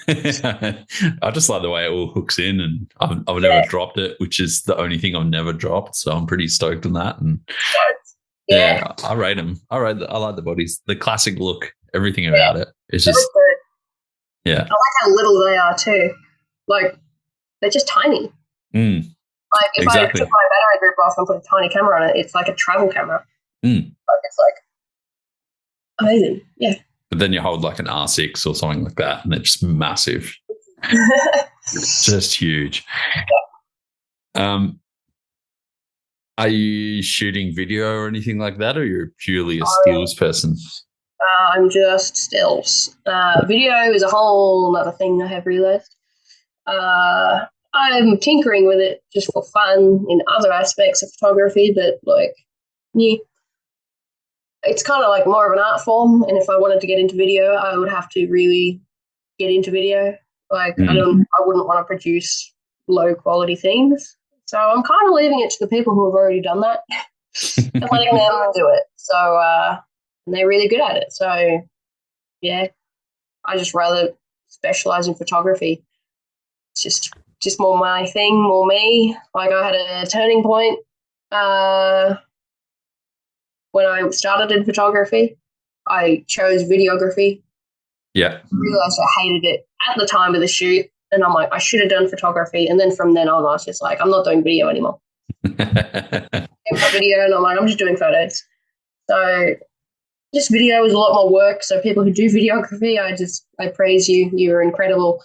I just like the way it all hooks in, and I've never dropped it, which is the only thing I've never dropped. So I'm pretty stoked on that. And yeah, I rate them. I like the bodies, the classic look, everything about it. It's just I like how little they are too. Like they're just tiny. Like if I took my battery grip off and put a tiny camera on it, it's like a travel camera. Like it's like amazing. Yeah. But then you hold like an R6 or something like that, and they're just massive. Just huge. Are you shooting video or anything like that, or you're purely a stills person? I'm just stills. Video is a whole other thing I have realised. I'm tinkering with it just for fun in other aspects of photography, but it's kind of like more of an art form. And if I wanted to get into video, I would have to really get into video. Like I wouldn't want to produce low quality things. So I'm kind of leaving it to the people who have already done that and letting them do it. So and they're really good at it. So yeah, I just rather specialize in photography. It's just more my thing, more me. Like I had a turning point when I started in photography. I chose videography. Yeah. I realized I hated it at the time of the shoot. And I'm like, I should have done photography. And then from then on, I was just like, I'm not doing video anymore. Video, and I'm like, I'm just doing photos. So just video is a lot more work. So people who do videography, I praise you. You're incredible.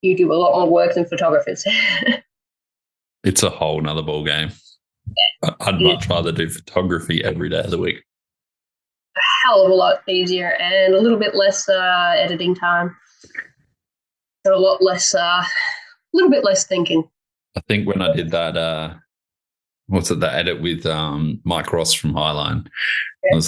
You do a lot more work than photographers. It's a whole nother ball game. Yeah. I'd much rather do photography every day of the week. A hell of a lot easier and a little bit less editing time. So a little bit less thinking. I think when I did that, the edit with Mike Ross from Highline,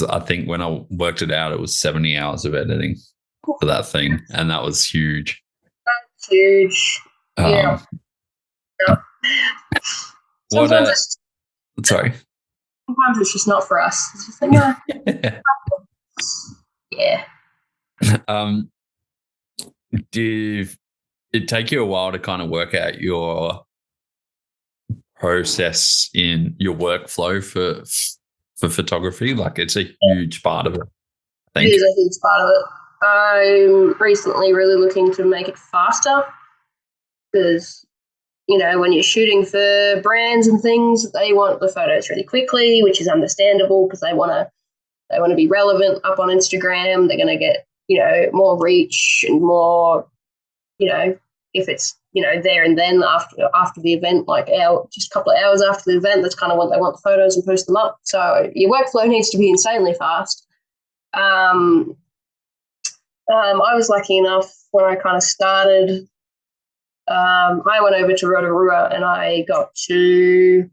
I think when I worked it out, it was 70 hours of editing for that thing. And that was huge. That's huge. Yeah. Sometimes it's just not for us. It's just like, no. Yeah. Did it take you a while to kind of work out your process in your workflow for photography? Like it's a huge part of it, I think. It is a huge part of it. I'm recently really looking to make it faster because, when you're shooting for brands and things, they want the photos really quickly, which is understandable because they want to be relevant up on Instagram. They're going to get, more reach and more, if it's, there and then after the event, like just a couple of hours after the event, that's kind of what they want the photos and post them up. So your workflow needs to be insanely fast. I was lucky enough when I kind of started, I went over to Rotorua and I got to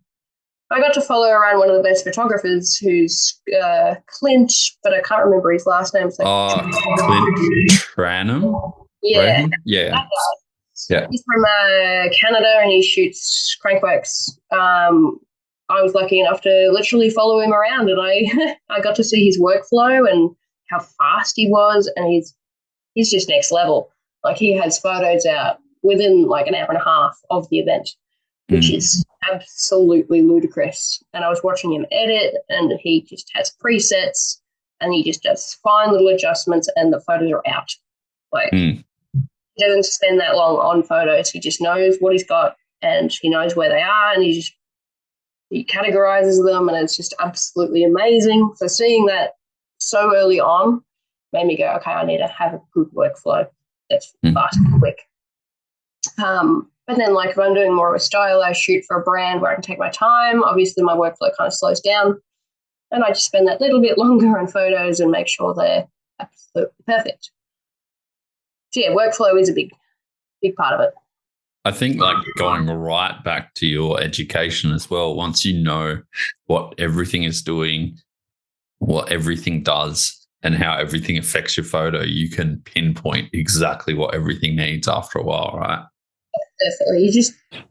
follow around one of the best photographers who's Clint, but I can't remember his last name. So Clint Tranum? Yeah. Right? Yeah. Yeah. He's from Canada and he shoots crankworks. I was lucky enough to literally follow him around and I got to see his workflow and how fast he was, and he's just next level. Like he has photos out within like an hour and a half of the event, which is absolutely ludicrous. And I was watching him edit and he just has presets and he just does fine little adjustments and the photos are out. Like he doesn't spend that long on photos. He just knows what he's got and he knows where they are, and he categorizes them, and it's just absolutely amazing. So seeing that so early on made me go, okay, I need to have a good workflow that's fast and quick. But then, like, if I'm doing more of a stylized shoot for a brand where I can take my time, obviously my workflow kind of slows down, and I just spend that little bit longer on photos and make sure they're absolutely perfect. So yeah, workflow is a big part of it. I think, like, going right back to your education as well, once you know what everything is doing, what everything does, and how everything affects your photo, you can pinpoint exactly what everything needs after a while, right? Definitely.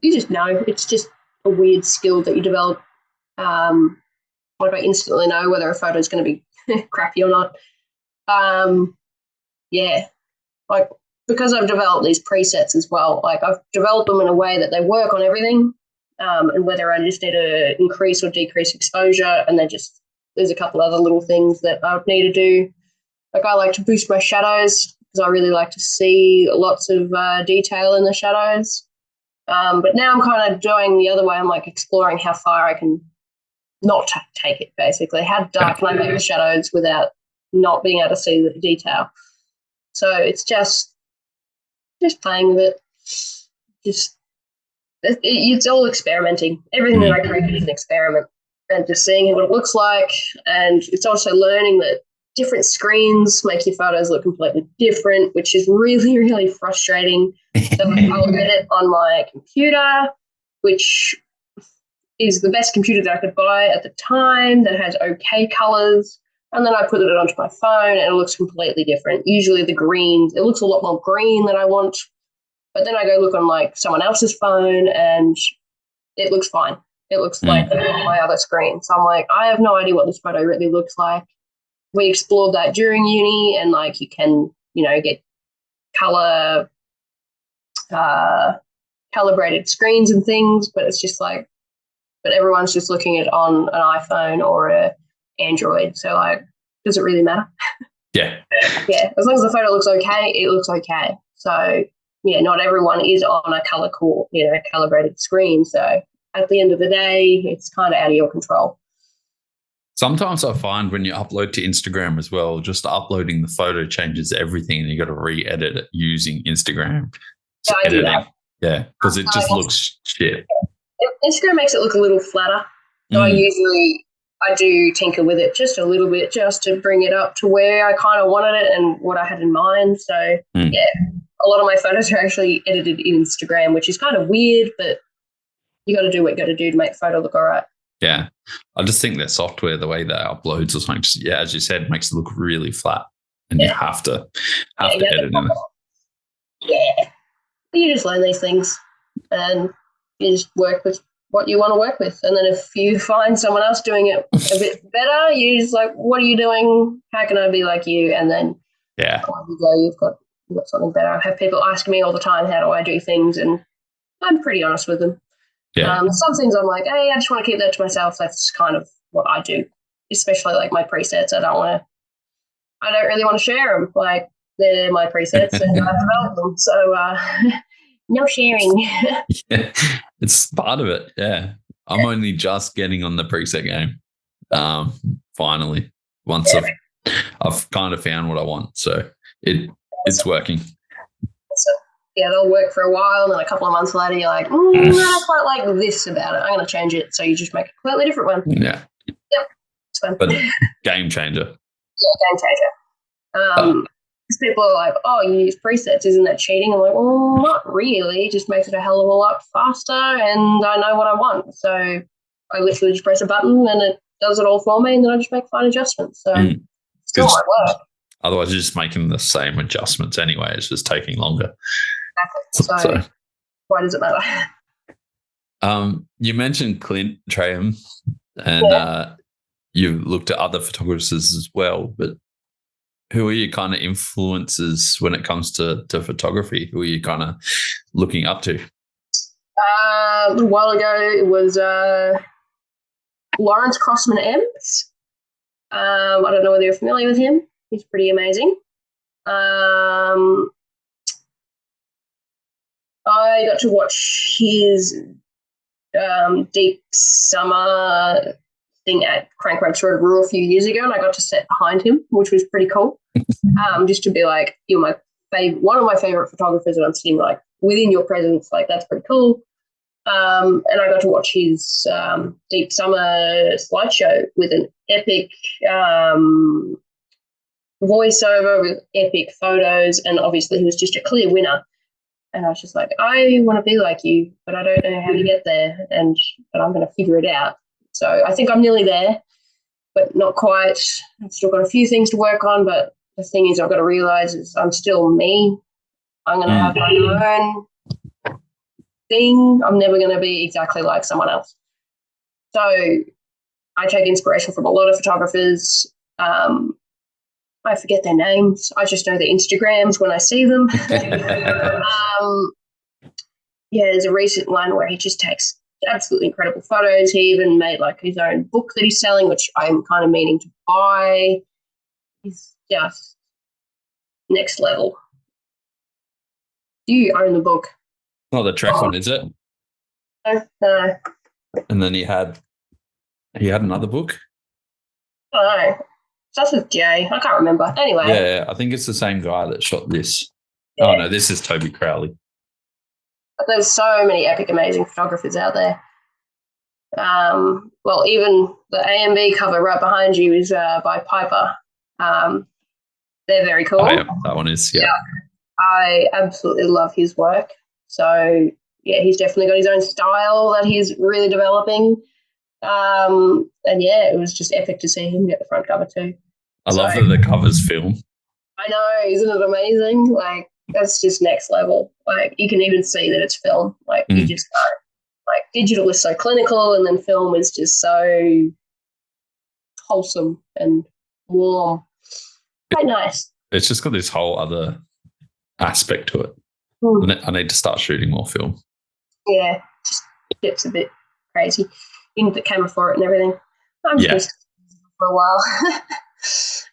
You just know. It's just a weird skill that you develop. What if I instantly know whether a photo is going to be crappy or not? Yeah, like, because I've developed these presets as well, like I've developed them in a way that they work on everything, and whether I just need to increase or decrease exposure, and there's a couple other little things that I need to do. Like, I like to boost my shadows because I really like to see lots of detail in the shadows. But now I'm kind of doing the other way. I'm like exploring how far I can not take it, basically. How dark can I make the shadows without not being able to see the detail? So it's just playing with it. It's all experimenting. Everything that I create is an experiment, and just seeing what it looks like. And it's also learning that different screens make your photos look completely different, which is really, really frustrating. So I'll edit on my computer, which is the best computer that I could buy at the time, that has okay colors. And then I put it onto my phone and it looks completely different. Usually the greens, it looks a lot more green than I want. But then I go look on like someone else's phone and it looks fine. It looks like my other screen. So I'm like, I have no idea what this photo really looks like. We explored that during uni, and like you can, get color calibrated screens and things, but it's just like, but everyone's just looking at on an iPhone or a Android. So like, does it really matter? Yeah. Yeah. As long as the photo looks okay, it looks okay. So yeah, not everyone is on a calibrated screen. So at the end of the day, it's kind of out of your control. Sometimes I find when you upload to Instagram as well, just uploading the photo changes everything, and you got to re-edit it using Instagram. Yeah, I do that. Yeah, because it just looks shit. Instagram makes it look a little flatter. So I do tinker with it just a little bit, just to bring it up to where I kind of wanted it and what I had in mind. So yeah, a lot of my photos are actually edited in Instagram, which is kind of weird, but you got to do what you got to do to make the photo look all right. Yeah, I just think their software, the way that uploads or something, just, as you said, makes it look really flat, and you have to edit it. Yeah, you just learn these things, and you just work with what you want to work with. And then if you find someone else doing it a bit better, you're just like, what are you doing? How can I be like you? And then you've got something better. I have people asking me all the time, how do I do things? And I'm pretty honest with them. Yeah. Some things I'm like, hey, I just want to keep that to myself. That's kind of what I do, especially like my presets. I don't really want to share them. Like, they're my presets and I've developed them. So no sharing. Yeah, it's part of it. Yeah. I'm only just getting on the preset game. Finally, once I've kind of found what I want. So it's working. So, yeah, they'll work for a while, and then a couple of months later, you're like, I don't quite like this about it. I'm going to change it. So you just make a completely different one. Yeah. Yep. It's fun. But game changer. Yeah, game changer. Because people are like, oh, you use presets, isn't that cheating? I'm like, well, not really. It just makes it a hell of a lot faster, and I know what I want. So I literally just press a button and it does it all for me, and then I just make fine adjustments. So it's still my work. Otherwise, you're just making the same adjustments anyway. It's just taking longer. Exactly. So why does it matter? You mentioned Clint Traham, and you looked at other photographers as well, but who are your kind of influences when it comes to photography? Who are you kind of looking up to? A little while ago, it was Lawrence Crossman Ems. I don't know whether you're familiar with him. He's pretty amazing. I got to watch his deep summer thing at Crank Ropes Rotorua a few years ago, and I got to sit behind him, which was pretty cool. Just to be like, you're my one of my favorite photographers, and I'm sitting like within your presence, like that's pretty cool. And I got to watch his deep summer slideshow with an epic voiceover with epic photos, and obviously he was just a clear winner. And I was just like, I want to be like you, but I don't know how to get there, but I'm going to figure it out. So I think I'm nearly there, but not quite. I've still got a few things to work on, but the thing is I've got to realise is I'm still me. I'm going to have my own thing. I'm never going to be exactly like someone else. So I take inspiration from a lot of photographers. I forget their names. I just know their Instagrams when I see them. There's a recent one where he just takes absolutely incredible photos. He even made like his own book that he's selling, which I'm kind of meaning to buy. He's just next level. Do you own the book? Not the Trek one, is it? No. And then he had another book. I don't know. That's with Jay. I can't remember. Anyway. Yeah, I think it's the same guy that shot this. Yeah. Oh, no, this is Toby Crowley. But there's so many epic, amazing photographers out there. Well, even the AMB cover right behind you is by Piper. They're very cool. Oh, yeah, that one is, yeah. I absolutely love his work. So, yeah, he's definitely got his own style that he's really developing. And, yeah, it was just epic to see him get the front cover too. I love that the cover's film. I know, isn't it amazing? Like, that's just next level. Like, you can even see that it's film. Like, you just can't. Like, digital is so clinical, and then film is just so wholesome and warm. Quite nice. It's just got this whole other aspect to it. I need to start shooting more film. Yeah, just gets a bit crazy. You need the camera for it and everything. I'm just for a while. So,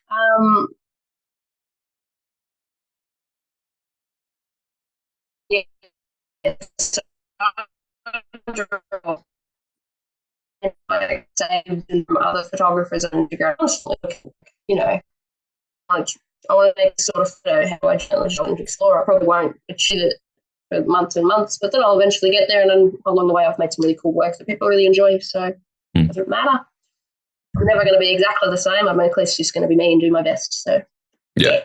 like saved from other photographers on Instagram, you know, like I want to make sort of photo how I challenge on Explorer. I probably won't achieve it for months and months, but then I'll eventually get there, and then along the way I've made some really cool work that people really enjoy, so it doesn't matter. I'm never going to be exactly the same. I'm at least just going to be me and do my best. So yeah.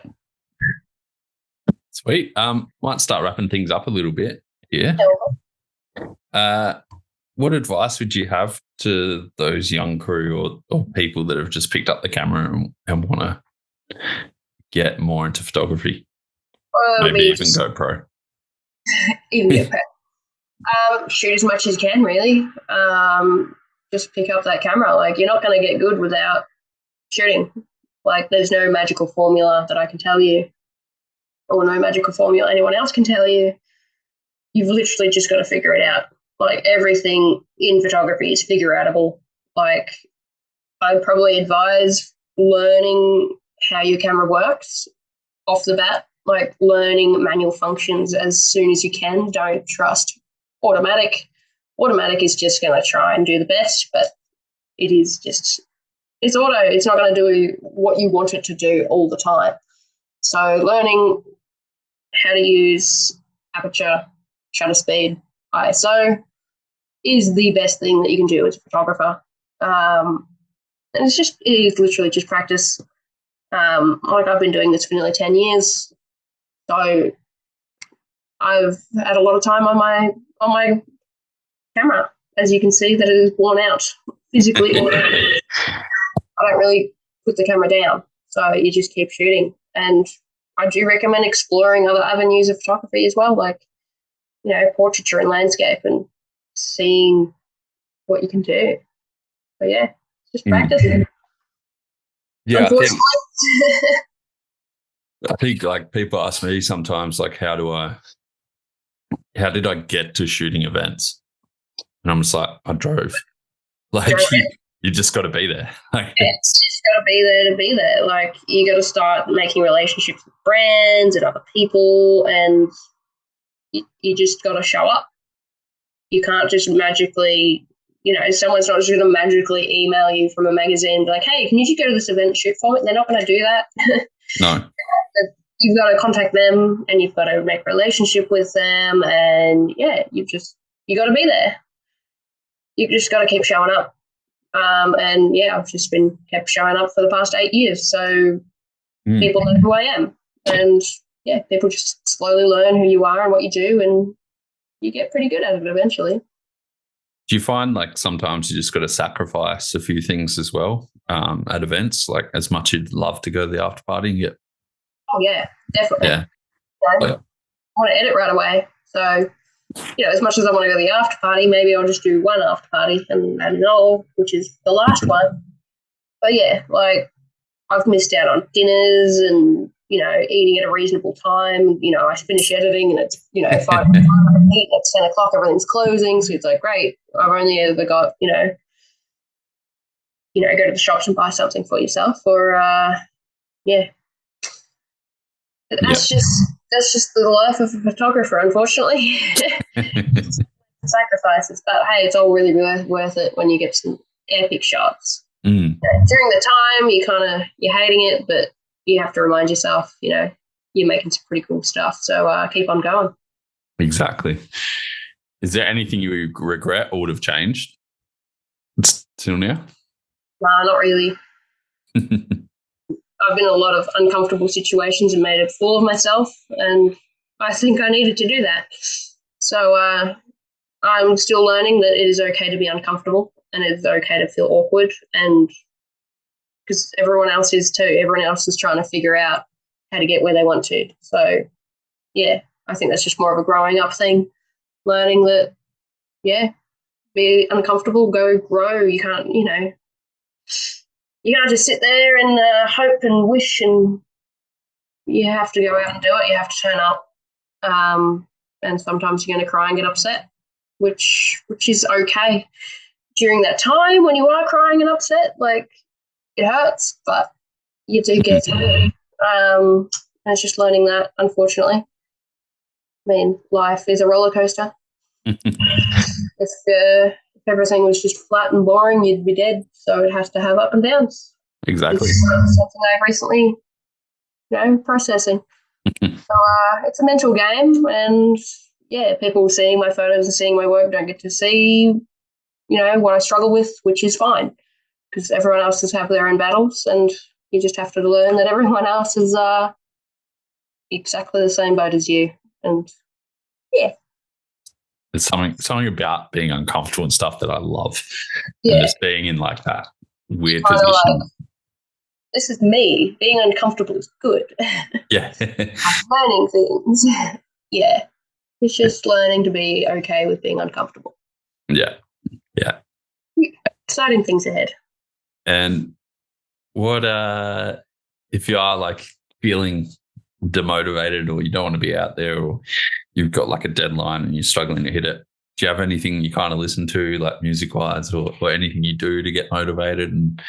Sweet. Might start wrapping things up a little bit. Yeah. What advice would you have to those young crew or people that have just picked up the camera and want to get more into photography? Maybe even go pro. Even go pro. Shoot as much as you can, really. Just pick up that camera. Like, you're not going to get good without shooting. Like, there's no magical formula that I can tell you, or no magical formula anyone else can tell you. You've literally just got to figure it out. Like, everything in photography is figure-outable. Like, I'd probably advise learning how your camera works off the bat, like learning manual functions as soon as you can. Don't trust automatic. Automatic is just going to try and do the best, but it is just, it's auto. It's not going to do what you want it to do all the time. So learning how to use aperture, shutter speed, ISO is the best thing that you can do as a photographer. And it is literally just practice. Like, I've been doing this for nearly 10 years. So I've had a lot of time on my camera. As you can see, that it is worn out, physically worn out. I don't really put the camera down, so you just keep shooting. And I do recommend exploring other avenues of photography as well, like, you know, portraiture and landscape, and seeing what you can do. So yeah, just practice. Yeah, I think like people ask me sometimes, like, how did I get to shooting events? And I'm just like, I drove. Like, you just got to be there. Like, it's just got to be there to be there. Like, you got to start making relationships with brands and other people, and you just got to show up. You can't just magically, someone's not just going to magically email you from a magazine and be like, hey, can you just go to this event and shoot for me? They're not going to do that. No. You've got to contact them and you've got to make a relationship with them. And, you got to be there. You just got to keep showing up. I've just been kept showing up for the past 8 years. So people know who I am. And, people just slowly learn who you are and what you do, and you get pretty good at it eventually. Do you find like sometimes you just got to sacrifice a few things as well at events, like as much you'd love to go to the after party? Yeah. Oh, yeah, definitely. Yeah. I want to edit right away. So, as much as I want to go to the after party, maybe I'll just do one after party and add it all, which is the last one. But, I've missed out on dinners and, eating at a reasonable time. I finish editing and it's, 5 o'clock, it's 10 o'clock, everything's closing. So it's like, great, I've only ever got, go to the shops and buy something for yourself or, That's just the life of a photographer, unfortunately. Sacrifices. But, hey, it's all really worth it when you get some epic shots. During the time, you're hating it, but you have to remind yourself, you're making some pretty cool stuff. So keep on going. Exactly. Is there anything you regret or would have changed till now? No, not really. I've been in a lot of uncomfortable situations and made a fool of myself, and I think I needed to do that. So I'm still learning that it is okay to be uncomfortable and it's okay to feel awkward, and because everyone else is too. Everyone else is trying to figure out how to get where they want to. So, I think that's just more of a growing up thing, learning that, be uncomfortable, go grow. You can't, you can't just sit there and hope and wish, and you have to go out and do it. You have to turn up. And sometimes you're going to cry and get upset, which is okay. During that time when you are crying and upset, it hurts, but you do get through it. And it's just learning that, unfortunately. I mean, life is a roller coaster. If everything was just flat and boring, you'd be dead. So it has to have up and downs. Exactly. It's something I've recently, processing. So it's a mental game, and people seeing my photos and seeing my work don't get to see, what I struggle with, which is fine because everyone else has have their own battles, and you just have to learn that everyone else is exactly the same boat as you, and There's something about being uncomfortable and stuff that I love. Yeah. And just being in that weird position. This is me. Being uncomfortable is good. Yeah. I'm learning things. Yeah. It's just learning to be okay with being uncomfortable. Yeah. Yeah. Exciting things ahead. And what if you are feeling demotivated or you don't want to be out there or you've got a deadline and you're struggling to hit it, do you have anything you kind of listen to music wise or anything you do to get motivated? And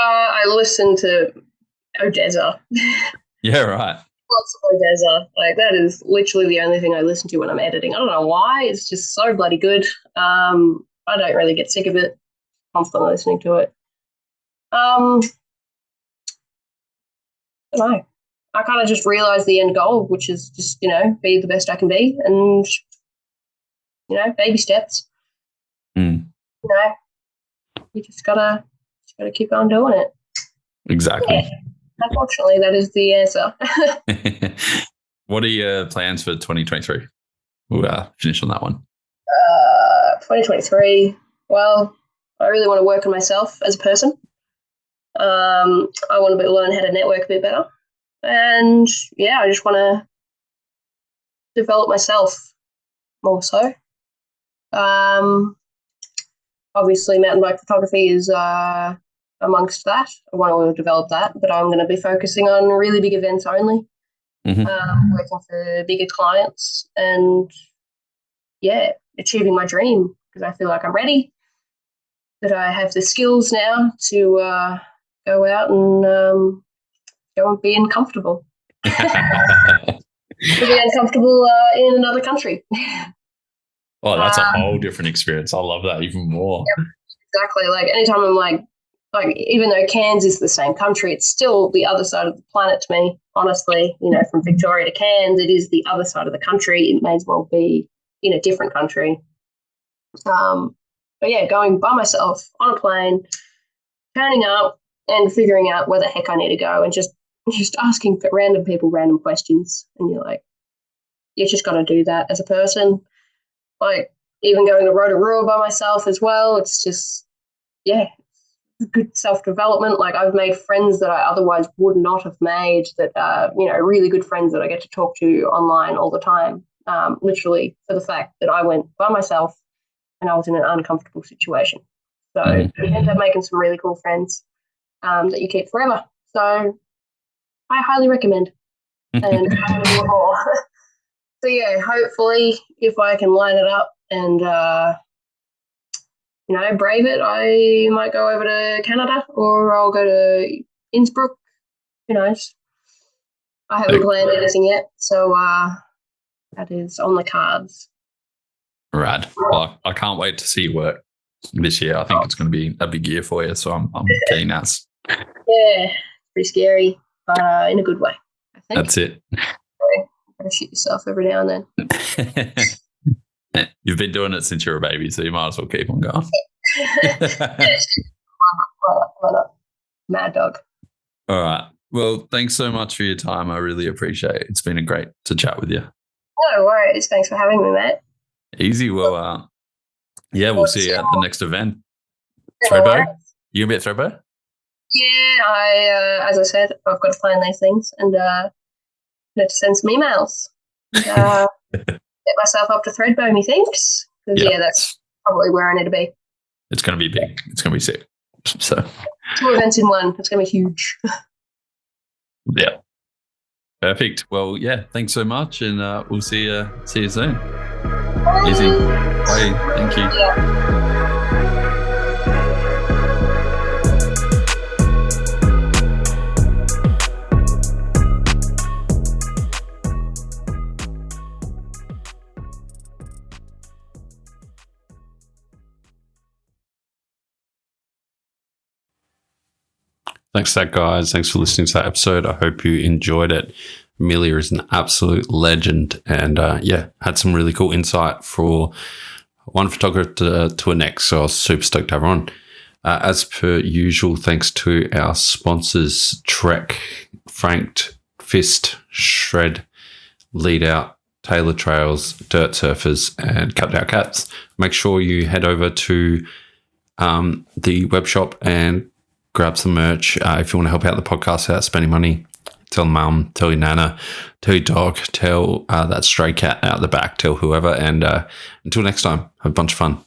I listen to Odessa. Yeah, right. Lots of Odessa. That is literally the only thing I listen to when I'm editing. I don't know why. It's just so bloody good. I don't really get sick of it. Constantly listening to it. I don't know. I kind of just realised the end goal, which is just, be the best I can be and, baby steps. You just gotta keep on doing it. Exactly. Yeah. Unfortunately, that is the answer. What are your plans for 2023? We'll finish on that one. 2023, well, I really want to work on myself as a person. I want to learn how to network a bit better. And, I just want to develop myself more so. Obviously, mountain bike photography is amongst that. I want to develop that, but I'm going to be focusing on really big events only, working for bigger clients and, achieving my dream because I feel like I'm ready, that I have the skills now to go out and go and be uncomfortable. to be uncomfortable in another country. Oh, that's a whole different experience. I love that even more. Yep, exactly. Like anytime I'm like even though Cairns is the same country, it's still the other side of the planet to me. Honestly, from Victoria to Cairns, it is the other side of the country. It may as well be in a different country. But yeah, going by myself on a plane, turning up and figuring out where the heck I need to go, and just asking random people random questions, and you're like, you just got to do that as a person. Like even going to Rotorua by myself as well. It's just good self-development. Like I've made friends that I otherwise would not have made. That really good friends that I get to talk to online all the time. Literally for the fact that I went by myself and I was in an uncomfortable situation. So you end up making some really cool friends that you keep forever. So I highly recommend. And more. So yeah, hopefully if I can line it up and brave it, I might go over to Canada or I'll go to Innsbruck. Who knows? I haven't planned anything yet, so that is on the cards. Rad. Well, I can't wait to see you work this year. I think it's going to be a big year for you, so I'm keen as. Yeah, pretty scary, but in a good way, I think. That's it. Got to shoot yourself every now and then. You've been doing it since you were a baby, so you might as well keep on going. Why not? Mad dog. All right. Well, thanks so much for your time. I really appreciate it. It's been great to chat with you. No worries. Thanks for having me, mate. Easy. Well, we'll see you at the next event. Throbo? You gonna be at Throbo? Yeah, I as I said, I've got to plan these things and need to send some emails. And, get myself up to Threadbow, methinks. Because that's probably where I need to be. It's going to be big. It's going to be sick. So 2 events in one. It's going to be huge. Yeah. Perfect. Well, thanks so much, and we'll see you soon. Bye. Easy. Bye. Thank you. Yeah. Thanks for that, guys. Thanks for listening to that episode. I hope you enjoyed it. Amelia is an absolute legend and, had some really cool insight for one photographer to a next. So I was super stoked to have her on. As per usual, thanks to our sponsors, Trek, Franked, Fist, Shred, Lead Out, Taylor Trails, Dirt Surfers, and Cut Down Cats. Make sure you head over to the web shop and grab some merch. If you want to help out the podcast without spending money, tell mum, tell your nana, tell your dog, tell that stray cat out the back, tell whoever. And until next time, have a bunch of fun.